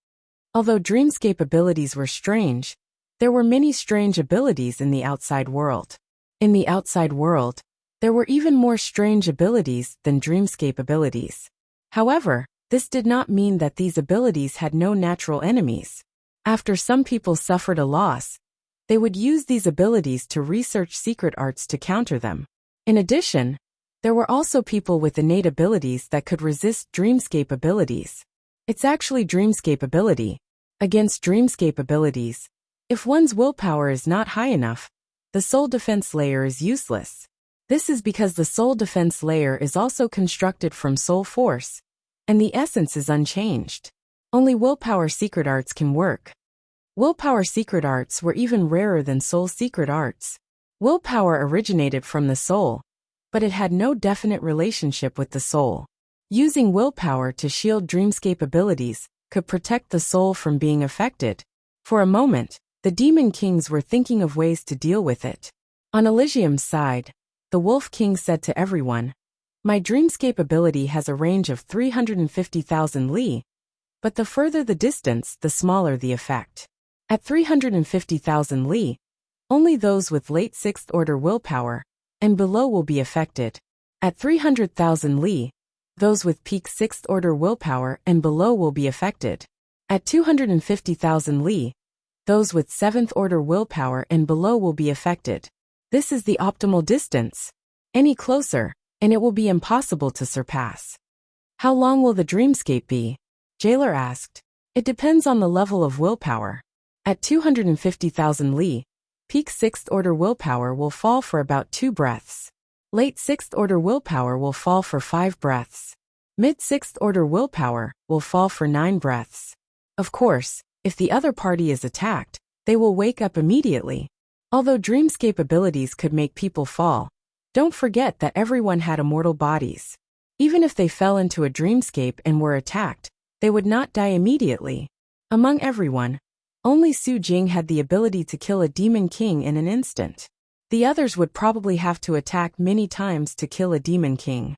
Although dreamscape abilities were strange, there were many strange abilities in the outside world. In the outside world, there were even more strange abilities than dreamscape abilities. However, this did not mean that these abilities had no natural enemies. After some people suffered a loss, they would use these abilities to research secret arts to counter them. In addition, there were also people with innate abilities that could resist dreamscape abilities. It's actually dreamscape ability. Against dreamscape abilities, if one's willpower is not high enough, the soul defense layer is useless. This is because the soul defense layer is also constructed from soul force, and the essence is unchanged. Only willpower secret arts can work. Willpower secret arts were even rarer than soul secret arts. Willpower originated from the soul, but it had no definite relationship with the soul. Using willpower to shield dreamscape abilities could protect the soul from being affected. For a moment, the demon kings were thinking of ways to deal with it. On Elysium's side, the Wolf King said to everyone, "My dreamscape ability has a range of 350,000 li, but the further the distance, the smaller the effect. At 350,000 li, only those with late 6th order willpower and below will be affected. At 300,000 li, those with peak 6th order willpower and below will be affected. At 250,000 li, those with 7th order willpower and below will be affected. This is the optimal distance. Any closer, and it will be impossible to surpass." "How long will the dreamscape be?" Jailer asked. "It depends on the level of willpower. At 250,000 li, peak 6th order willpower will fall for about 2 breaths. Late 6th order willpower will fall for 5 breaths. Mid 6th order willpower will fall for 9 breaths. Of course, if the other party is attacked, they will wake up immediately. Although dreamscape abilities could make people fall, don't forget that everyone had immortal bodies. Even if they fell into a dreamscape and were attacked, they would not die immediately. Among everyone, only Su Jing had the ability to kill a demon king in an instant. The others would probably have to attack many times to kill a demon king.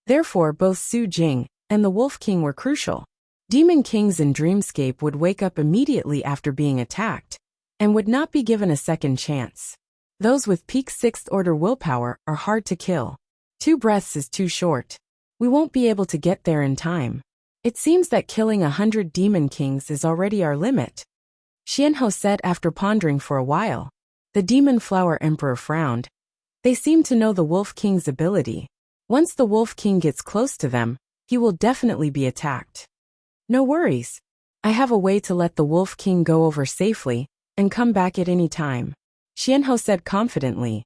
Therefore, both Su Jing and the Wolf King were crucial. Demon kings in Dreamscape would wake up immediately after being attacked, and would not be given a second chance. Those with peak 6th order willpower are hard to kill. 2 breaths is too short. We won't be able to get there in time. It seems that killing 100 demon kings is already our limit, Xianhou said after pondering for a while. The Demon Flower Emperor frowned. They seem to know the Wolf King's ability. Once the Wolf King gets close to them, he will definitely be attacked. No worries. I have a way to let the Wolf King go over safely and come back at any time, Xianhou said confidently.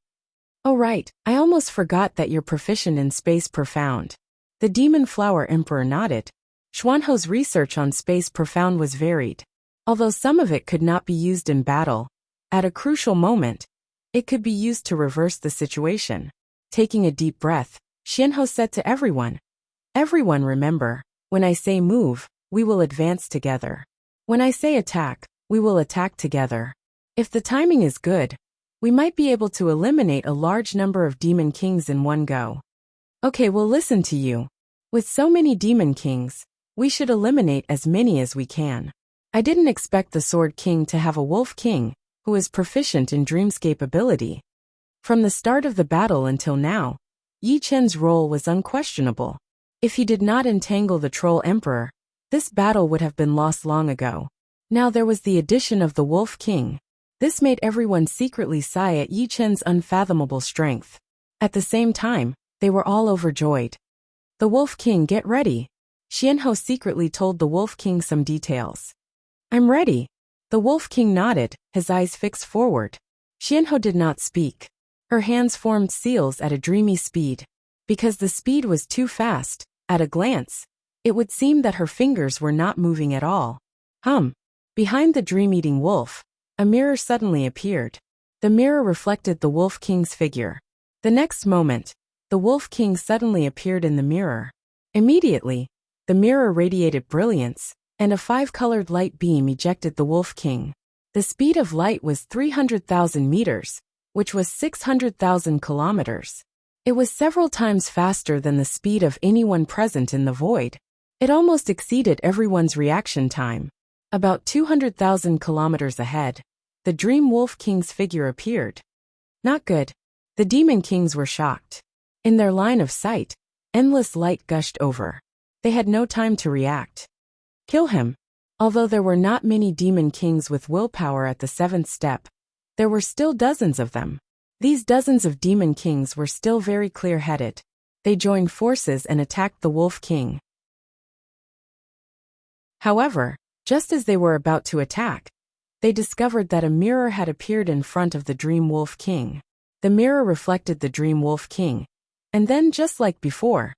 Oh right, I almost forgot that you're proficient in Space Profound. The Demon Flower Emperor nodded. Xuanhou's research on Space Profound was varied. Although some of it could not be used in battle, at a crucial moment, it could be used to reverse the situation. Taking a deep breath, Xianhou said to everyone, "Everyone remember, when I say move, we will advance together. When I say attack, we will attack together. If the timing is good, we might be able to eliminate a large number of demon kings in one go." Okay, we'll listen to you. With so many demon kings, we should eliminate as many as we can. I didn't expect the Sword King to have a Wolf King, who is proficient in Dreamscape ability. From the start of the battle until now, Yi Chen's role was unquestionable. If he did not entangle the Troll Emperor, this battle would have been lost long ago. Now there was the addition of the Wolf King. This made everyone secretly sigh at Yi Chen's unfathomable strength. At the same time, they were all overjoyed. The Wolf King, get ready. Xianhou secretly told the Wolf King some details. I'm ready. The Wolf King nodded, his eyes fixed forward. Xianhou did not speak. Her hands formed seals at a dreamy speed. Because the speed was too fast, at a glance, it would seem that her fingers were not moving at all. Behind the dream-eating wolf, a mirror suddenly appeared. The mirror reflected the Wolf King's figure. The next moment, the Wolf King suddenly appeared in the mirror. Immediately, the mirror radiated brilliance, and a 5-colored light beam ejected the Wolf King. The speed of light was 300,000 meters, which was 600,000 kilometers. It was several times faster than the speed of anyone present in the void. It almost exceeded everyone's reaction time. About 200,000 kilometers ahead, the Dream Wolf King's figure appeared. Not good. The Demon Kings were shocked. In their line of sight, endless light gushed over. They had no time to react. Kill him. Although there were not many Demon Kings with willpower at the 7th step, there were still dozens of them. These dozens of Demon Kings were still very clear-headed. They joined forces and attacked the Wolf King. However, just as they were about to attack, they discovered that a mirror had appeared in front of the Dream Wolf King. The mirror reflected the Dream Wolf King, and then just like before,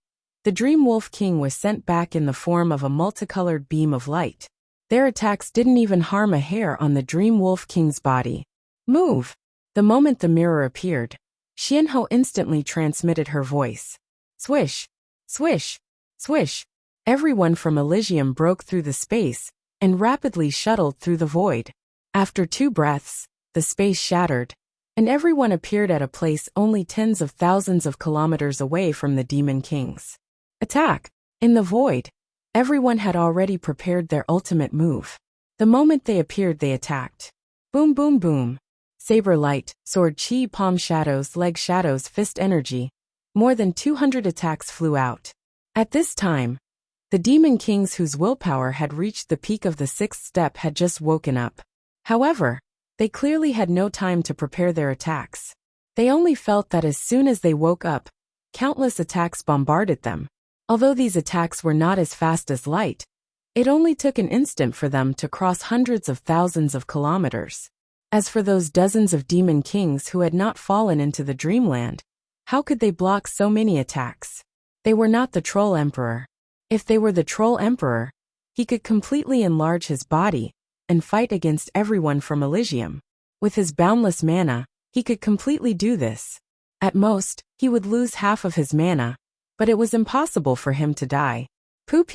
the Dream Wolf King was sent back in the form of a multicolored beam of light. Their attacks didn't even harm a hair on the Dream Wolf King's body. Move! The moment the mirror appeared, Xianhou instantly transmitted her voice. Swish! Swish! Swish! Everyone from Elysium broke through the space and rapidly shuttled through the void. After 2 breaths, the space shattered, and everyone appeared at a place only tens of thousands of kilometers away from the Demon Kings. Attack! In the void, everyone had already prepared their ultimate move. The moment they appeared, they attacked. Boom boom boom. Saber light, sword chi, palm shadows, leg shadows, fist energy. More than 200 attacks flew out. At this time, the Demon Kings whose willpower had reached the peak of the 6th step had just woken up. However, they clearly had no time to prepare their attacks. They only felt that as soon as they woke up, countless attacks bombarded them. Although these attacks were not as fast as light, it only took an instant for them to cross hundreds of thousands of kilometers. As for those dozens of demon kings who had not fallen into the dreamland, how could they block so many attacks? They were not the Troll Emperor. If they were the Troll Emperor, he could completely enlarge his body and fight against everyone from Elysium. With his boundless mana, he could completely do this. At most, he would lose half of his mana, but it was impossible for him to die. Pu.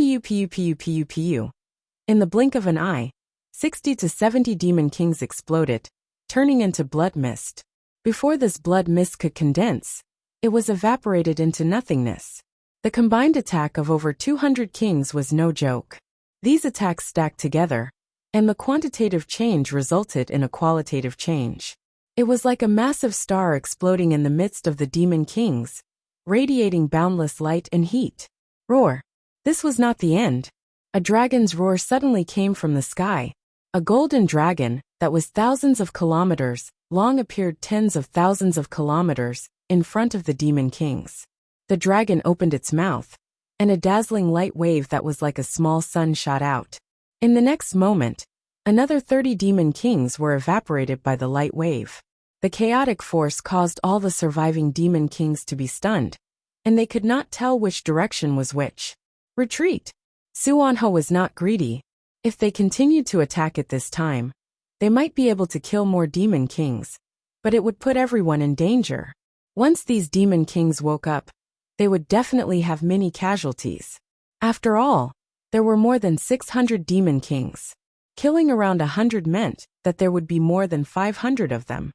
In the blink of an eye, 60 to 70 demon kings exploded, turning into blood mist. Before this blood mist could condense, it was evaporated into nothingness. The combined attack of over 200 kings was no joke. These attacks stacked together, and the quantitative change resulted in a qualitative change. It was like a massive star exploding in the midst of the demon kings, radiating boundless light and heat. Roar! This was not the end. A dragon's roar suddenly came from the sky. A golden dragon, that was thousands of kilometers long, appeared tens of thousands of kilometers in front of the demon kings. The dragon opened its mouth, and a dazzling light wave that was like a small sun shot out. In the next moment, another 30 demon kings were evaporated by the light wave. The chaotic force caused all the surviving demon kings to be stunned, and they could not tell which direction was which. Retreat! Suanho was not greedy. If they continued to attack at this time, they might be able to kill more demon kings, but it would put everyone in danger. Once these demon kings woke up, they would definitely have many casualties. After all, there were more than 600 demon kings. Killing around 100 meant that there would be more than 500 of them.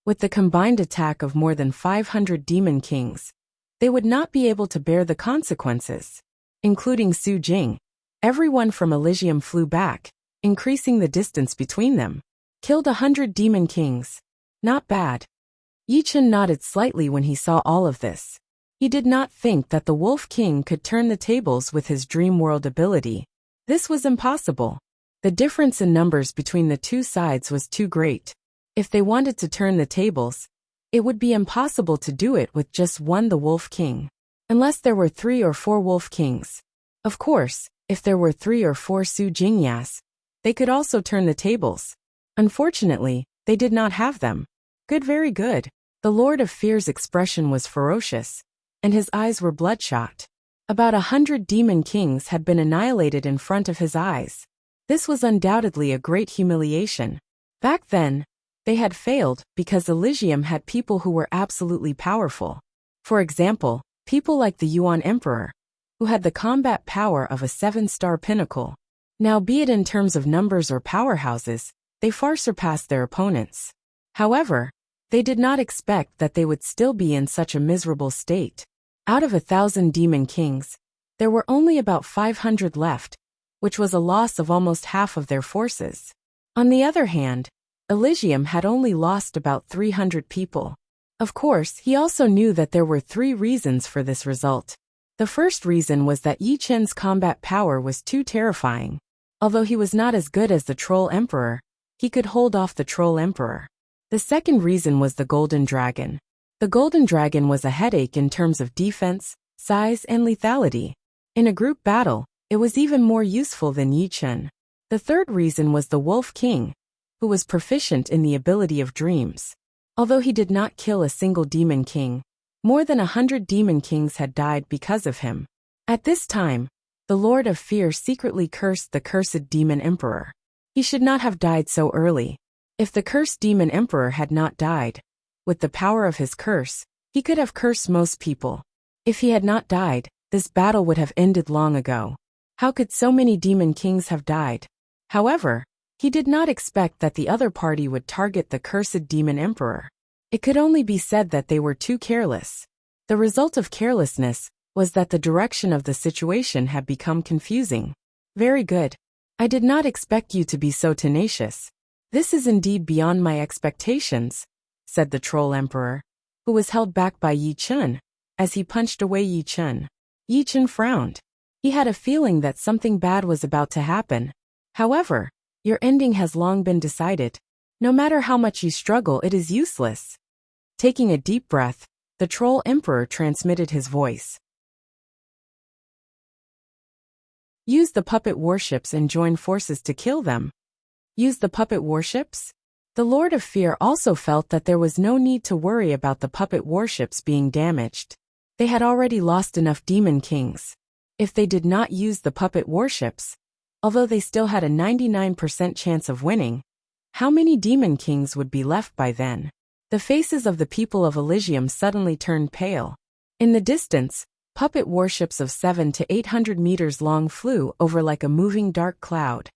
With the combined attack of more than 500 demon kings, they would not be able to bear the consequences. Including Su Jing, everyone from Elysium flew back, increasing the distance between them. Killed 100 demon kings. Not bad. Yi Chen nodded slightly when he saw all of this. He did not think that the Wolf King could turn the tables with his Dream World ability. This was impossible. The difference in numbers between the two sides was too great. If they wanted to turn the tables, it would be impossible to do it with just one the Wolf King. Unless there were 3 or 4 Wolf Kings. Of course, if there were 3 or 4 Su Jingyas, they could also turn the tables. Unfortunately, they did not have them. Good, very good. The Lord of Fear's expression was ferocious, and his eyes were bloodshot. About 100 demon kings had been annihilated in front of his eyes. This was undoubtedly a great humiliation. Back then, they had failed because Elysium had people who were absolutely powerful. For example, people like the Yuan Emperor, who had the combat power of a 7-star pinnacle. Now, be it in terms of numbers or powerhouses, they far surpassed their opponents. However, they did not expect that they would still be in such a miserable state. Out of 1,000 demon kings, there were only about 500 left, which was a loss of almost half of their forces. On the other hand, Elysium had only lost about 300 people. Of course, he also knew that there were 3 reasons for this result. The first reason was that Yi Chen's combat power was too terrifying. Although he was not as good as the Troll Emperor, he could hold off the Troll Emperor. The second reason was the Golden Dragon. The Golden Dragon was a headache in terms of defense, size, and lethality. In a group battle, it was even more useful than Yi Chen. The third reason was the Wolf King, who was proficient in the ability of dreams. Although he did not kill a single demon king, more than 100 demon kings had died because of him. At this time, the Lord of Fear secretly cursed the cursed demon emperor. He should not have died so early. If the cursed demon emperor had not died, with the power of his curse, he could have cursed most people. If he had not died, this battle would have ended long ago. How could so many demon kings have died? However, he did not expect that the other party would target the cursed demon emperor. It could only be said that they were too careless. The result of carelessness was that the direction of the situation had become confusing. Very good. I did not expect you to be so tenacious. This is indeed beyond my expectations, said the Troll Emperor, who was held back by Yi Chen, as he punched away Yi Chen. Yi Chen frowned. He had a feeling that something bad was about to happen. However, your ending has long been decided. No matter how much you struggle, it is useless. Taking a deep breath, the Troll Emperor transmitted his voice. Use the puppet warships and join forces to kill them. Use the puppet warships? The Lord of Fear also felt that there was no need to worry about the puppet warships being damaged. They had already lost enough demon kings. If they did not use the puppet warships, although they still had a 99% chance of winning, how many demon kings would be left by then? The faces of the people of Elysium suddenly turned pale. In the distance, puppet warships of 700 to 800 meters long flew over like a moving dark cloud.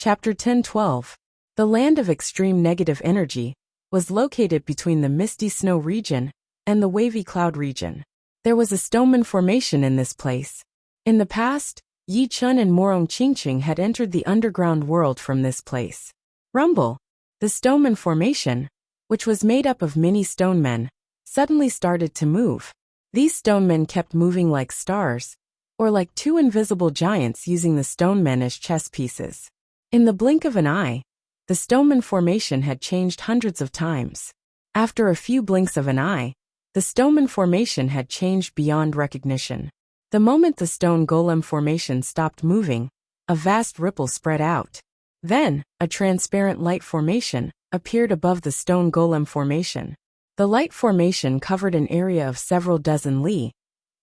Chapter 10:12. The land of extreme negative energy was located between the misty snow region and the wavy cloud region. There was a stoneman formation in this place. In the past, Yi Chun and Morong Qingqing had entered the underground world from this place. Rumble. The stoneman formation, which was made up of many stone men, suddenly started to move. These stone men kept moving like stars, or like two invisible giants using the stone men as chess pieces. In the blink of an eye, the stoneman formation had changed hundreds of times. After a few blinks of an eye, the stoneman formation had changed beyond recognition. The moment the stone golem formation stopped moving, a vast ripple spread out. Then, a transparent light formation appeared above the stone golem formation. The light formation covered an area of several dozen li,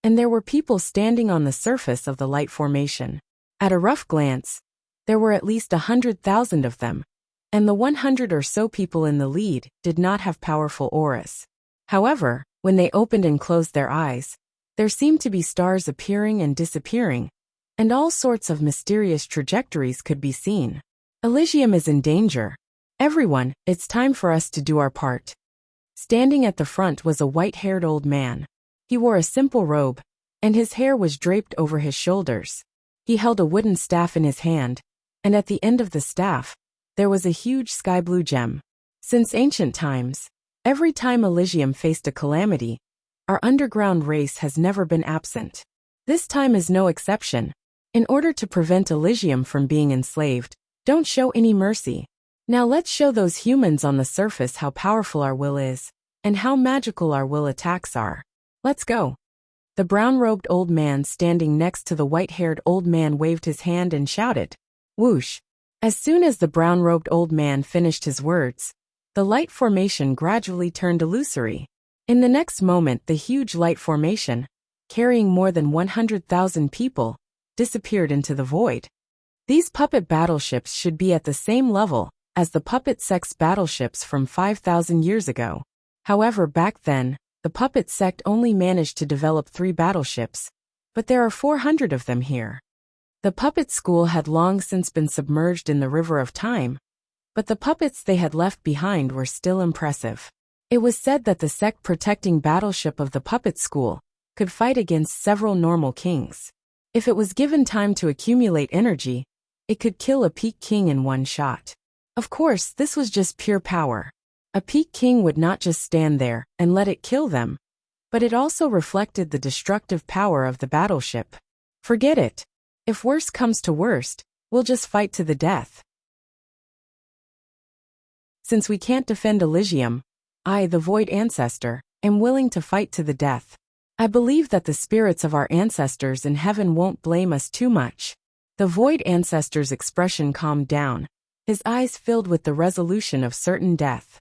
and there were people standing on the surface of the light formation. At a rough glance, there were at least 100,000 of them, and the 100 or so people in the lead did not have powerful auras. However, when they opened and closed their eyes, there seemed to be stars appearing and disappearing, and all sorts of mysterious trajectories could be seen. Elysium is in danger. Everyone, it's time for us to do our part. Standing at the front was a white-haired old man. He wore a simple robe, and his hair was draped over his shoulders. He held a wooden staff in his hand, and at the end of the staff, there was a huge sky-blue gem. Since ancient times, every time Elysium faced a calamity, our underground race has never been absent. This time is no exception. In order to prevent Elysium from being enslaved, don't show any mercy. Now let's show those humans on the surface how powerful our will is, and how magical our will attacks are. Let's go. The brown-robed old man standing next to the white-haired old man waved his hand and shouted, "Whoosh!" As soon as the brown-robed old man finished his words, the light formation gradually turned illusory. In the next moment, the huge light formation, carrying more than 100,000 people, disappeared into the void. These puppet battleships should be at the same level as the puppet sex battleships from 5,000 years ago. However, back then, the puppet sect only managed to develop 3 battleships, but there are 400 of them here. The puppet school had long since been submerged in the river of time, but the puppets they had left behind were still impressive. It was said that the sect protecting battleship of the puppet school could fight against several normal kings. If it was given time to accumulate energy, it could kill a peak king in one shot. Of course, this was just pure power. A peak king would not just stand there and let it kill them, but it also reflected the destructive power of the battleship. Forget it. If worse comes to worst, we'll just fight to the death. Since we can't defend Elysium, I, the Void Ancestor, am willing to fight to the death. I believe that the spirits of our ancestors in heaven won't blame us too much. The Void Ancestor's expression calmed down, his eyes filled with the resolution of certain death.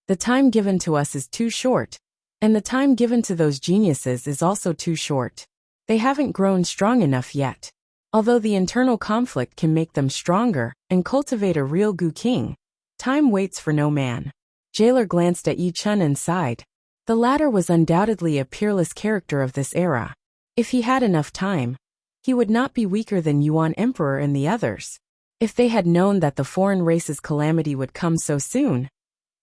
The time given to us is too short, and the time given to those geniuses is also too short. They haven't grown strong enough yet. Although the internal conflict can make them stronger and cultivate a real Gu King, time waits for no man. Jailer glanced at Yi Chun and sighed. The latter was undoubtedly a peerless character of this era. If he had enough time, he would not be weaker than Yuan Emperor and the others. If they had known that the foreign race's calamity would come so soon,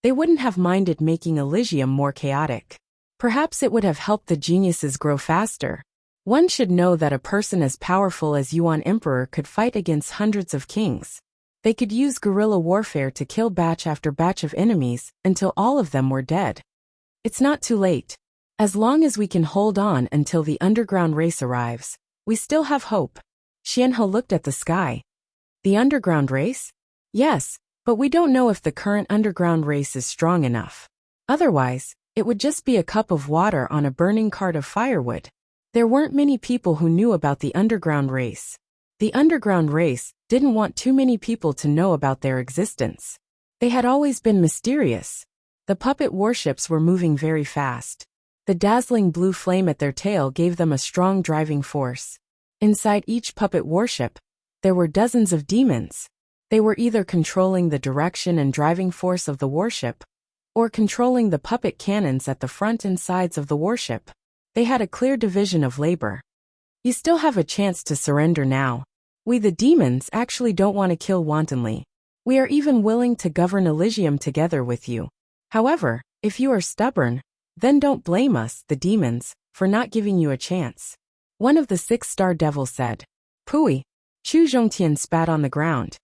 they wouldn't have minded making Elysium more chaotic. Perhaps it would have helped the geniuses grow faster. One should know that a person as powerful as Yuan Emperor could fight against hundreds of kings. They could use guerrilla warfare to kill batch after batch of enemies until all of them were dead. It's not too late. As long as we can hold on until the underground race arrives, we still have hope. Xianhe looked at the sky. The underground race? Yes, but we don't know if the current underground race is strong enough. Otherwise, it would just be a cup of water on a burning cart of firewood. There weren't many people who knew about the underground race. The underground race didn't want too many people to know about their existence. They had always been mysterious. The puppet warships were moving very fast. The dazzling blue flame at their tail gave them a strong driving force. Inside each puppet warship, there were dozens of demons. They were either controlling the direction and driving force of the warship, or controlling the puppet cannons at the front and sides of the warship. They had a clear division of labor. You still have a chance to surrender now. We the demons actually don't want to kill wantonly. We are even willing to govern Elysium together with you. However, if you are stubborn, then don't blame us, the demons, for not giving you a chance. One of the 6-star devils said. Pui. Chu Zhongtian spat on the ground.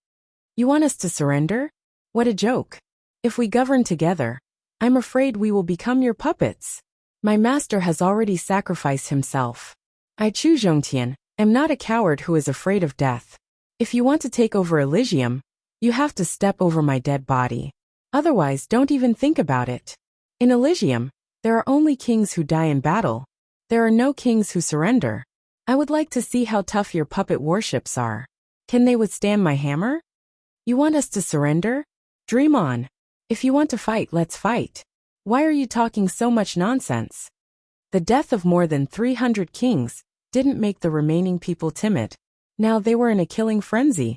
You want us to surrender? What a joke. If we govern together, I'm afraid we will become your puppets. My master has already sacrificed himself. I, Chu Zhongtian, am not a coward who is afraid of death. If you want to take over Elysium, you have to step over my dead body. Otherwise, don't even think about it. In Elysium, there are only kings who die in battle. There are no kings who surrender. I would like to see how tough your puppet warships are. Can they withstand my hammer? You want us to surrender? Dream on. If you want to fight, let's fight. Why are you talking so much nonsense? The death of more than 300 kings didn't make the remaining people timid. Now they were in a killing frenzy.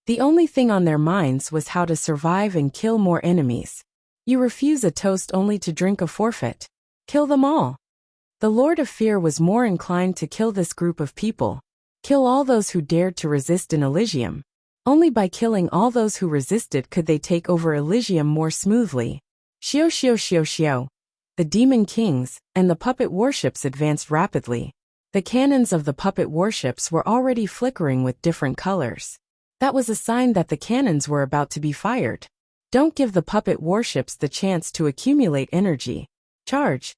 The only thing on their minds was how to survive and kill more enemies. You refuse a toast only to drink a forfeit. Kill them all. The Lord of Fear was more inclined to kill this group of people. Kill all those who dared to resist in Elysium. Only by killing all those who resisted could they take over Elysium more smoothly. Xiao xiao xiao xiao. The demon kings and the puppet warships advanced rapidly. The cannons of the puppet warships were already flickering with different colors. That was a sign that the cannons were about to be fired. Don't give the puppet warships the chance to accumulate energy. Charge.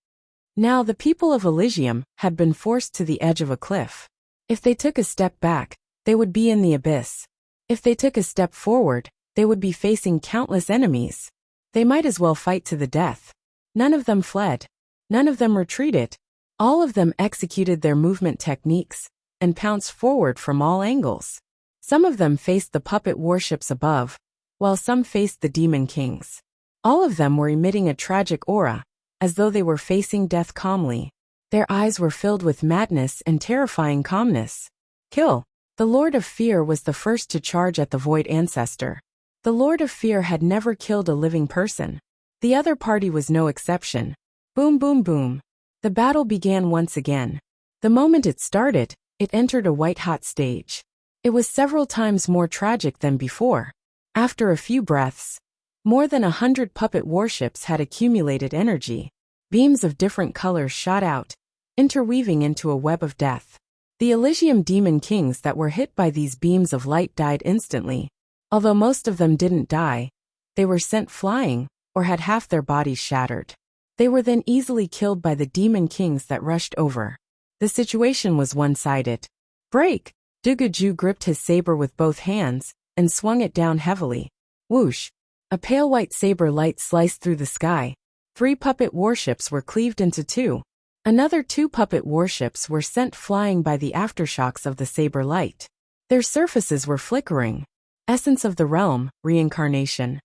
Now the people of Elysium had been forced to the edge of a cliff. If they took a step back, they would be in the abyss. If they took a step forward, they would be facing countless enemies. They might as well fight to the death. None of them fled. None of them retreated. All of them executed their movement techniques and pounced forward from all angles. Some of them faced the puppet warships above, while some faced the demon kings. All of them were emitting a tragic aura, as though they were facing death calmly. Their eyes were filled with madness and terrifying calmness. Kill. The Lord of Fear was the first to charge at the Void Ancestor. The Lord of Fear had never killed a living person. The other party was no exception. Boom boom boom. The battle began once again. The moment it started, it entered a white-hot stage. It was several times more tragic than before. After a few breaths, more than 100 puppet warships had accumulated energy. Beams of different colors shot out, interweaving into a web of death. The Elysium demon kings that were hit by these beams of light died instantly. Although most of them didn't die, they were sent flying, or had half their bodies shattered. They were then easily killed by the demon kings that rushed over. The situation was one-sided. Break! Duguju gripped his saber with both hands and swung it down heavily. Whoosh! A pale white saber light sliced through the sky. 3 puppet warships were cleaved into 2. Another 2 puppet warships were sent flying by the aftershocks of the saber light. Their surfaces were flickering. Essence of the realm, reincarnation.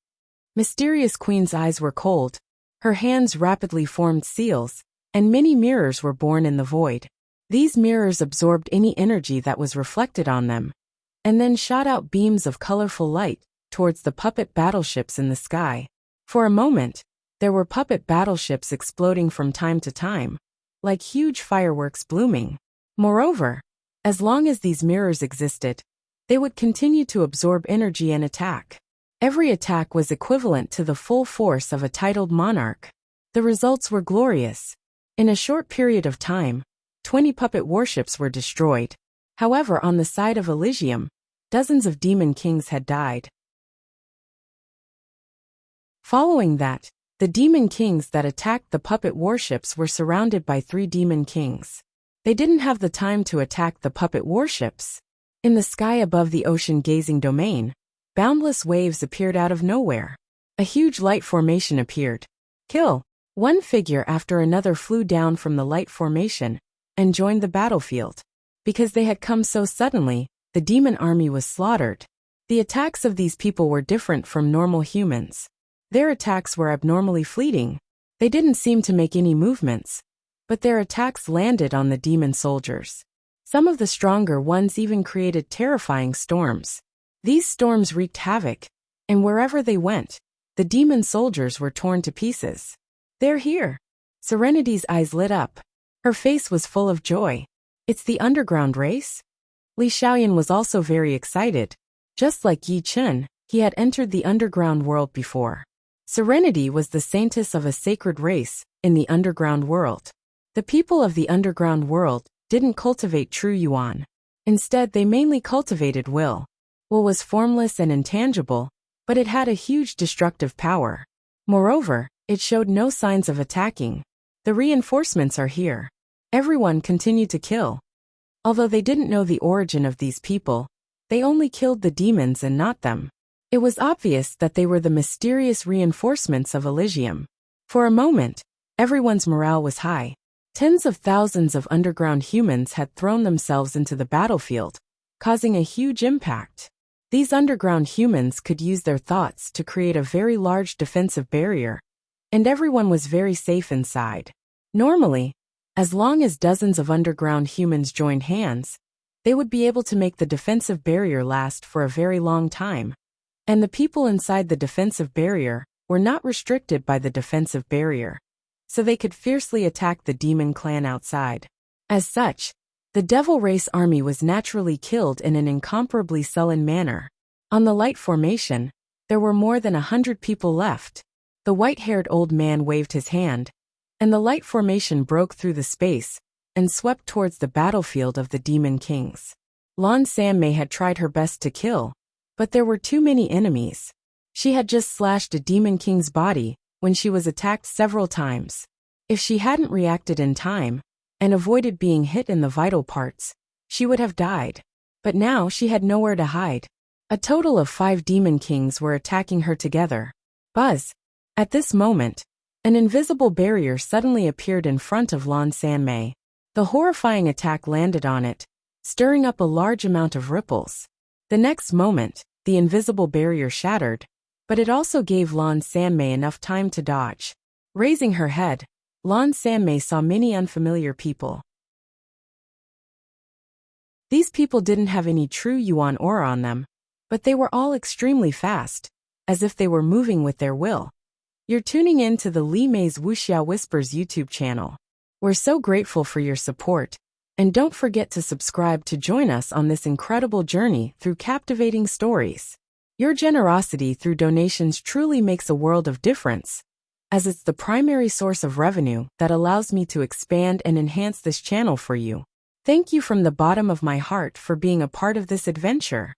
Mysterious Queen's eyes were cold. Her hands rapidly formed seals, and many mirrors were born in the void. These mirrors absorbed any energy that was reflected on them, and then shot out beams of colorful light towards the puppet battleships in the sky. For a moment, there were puppet battleships exploding from time to time, like huge fireworks blooming. Moreover, as long as these mirrors existed, they would continue to absorb energy and attack. Every attack was equivalent to the full force of a titled monarch. The results were glorious. In a short period of time, 20 puppet warships were destroyed. However, on the side of Elysium, dozens of demon kings had died. Following that, the demon kings that attacked the puppet warships were surrounded by 3 demon kings. They didn't have the time to attack the puppet warships. In the sky above the ocean-gazing domain, boundless waves appeared out of nowhere. A huge light formation appeared. Kill! One figure after another flew down from the light formation and joined the battlefield. Because they had come so suddenly, the demon army was slaughtered. The attacks of these people were different from normal humans. Their attacks were abnormally fleeting. They didn't seem to make any movements, but their attacks landed on the demon soldiers. Some of the stronger ones even created terrifying storms. These storms wreaked havoc, and wherever they went, the demon soldiers were torn to pieces. "They're here." Serenity's eyes lit up. Her face was full of joy. "It's the underground race?" Li Xiaoyan was also very excited. Just like Yi Chen, he had entered the underground world before. Serenity was the saintess of a sacred race in the underground world. The people of the underground world didn't cultivate true yuan. Instead, they mainly cultivated will. Will was formless and intangible, but it had a huge destructive power. Moreover, it showed no signs of attacking. The reinforcements are here. Everyone continued to kill. Although they didn't know the origin of these people, they only killed the demons and not them. It was obvious that they were the mysterious reinforcements of Elysium. For a moment, everyone's morale was high. Tens of thousands of underground humans had thrown themselves into the battlefield, causing a huge impact. These underground humans could use their thoughts to create a very large defensive barrier, and everyone was very safe inside. Normally, as long as dozens of underground humans joined hands, they would be able to make the defensive barrier last for a very long time. And the people inside the defensive barrier were not restricted by the defensive barrier, so they could fiercely attack the demon clan outside. As such, the devil race army was naturally killed in an incomparably sullen manner. On the light formation, there were more than 100 people left. The white-haired old man waved his hand, and the light formation broke through the space and swept towards the battlefield of the demon kings. Lan Sanmei had tried her best to kill, but there were too many enemies. She had just slashed a demon king's body when she was attacked several times. If she hadn't reacted in time and avoided being hit in the vital parts, she would have died. But now she had nowhere to hide. A total of 5 demon kings were attacking her together. Buzz! At this moment, an invisible barrier suddenly appeared in front of Lan Sanmei. The horrifying attack landed on it, stirring up a large amount of ripples. The next moment, the invisible barrier shattered, but it also gave Lan Sanmei enough time to dodge. Raising her head, Lan Sanmei saw many unfamiliar people. These people didn't have any true yuan aura on them, but they were all extremely fast, as if they were moving with their will. You're tuning in to the Li Mei's Wuxia Whispers YouTube channel. We're so grateful for your support, and don't forget to subscribe to join us on this incredible journey through captivating stories. Your generosity through donations truly makes a world of difference, as it's the primary source of revenue that allows me to expand and enhance this channel for you. Thank you from the bottom of my heart for being a part of this adventure.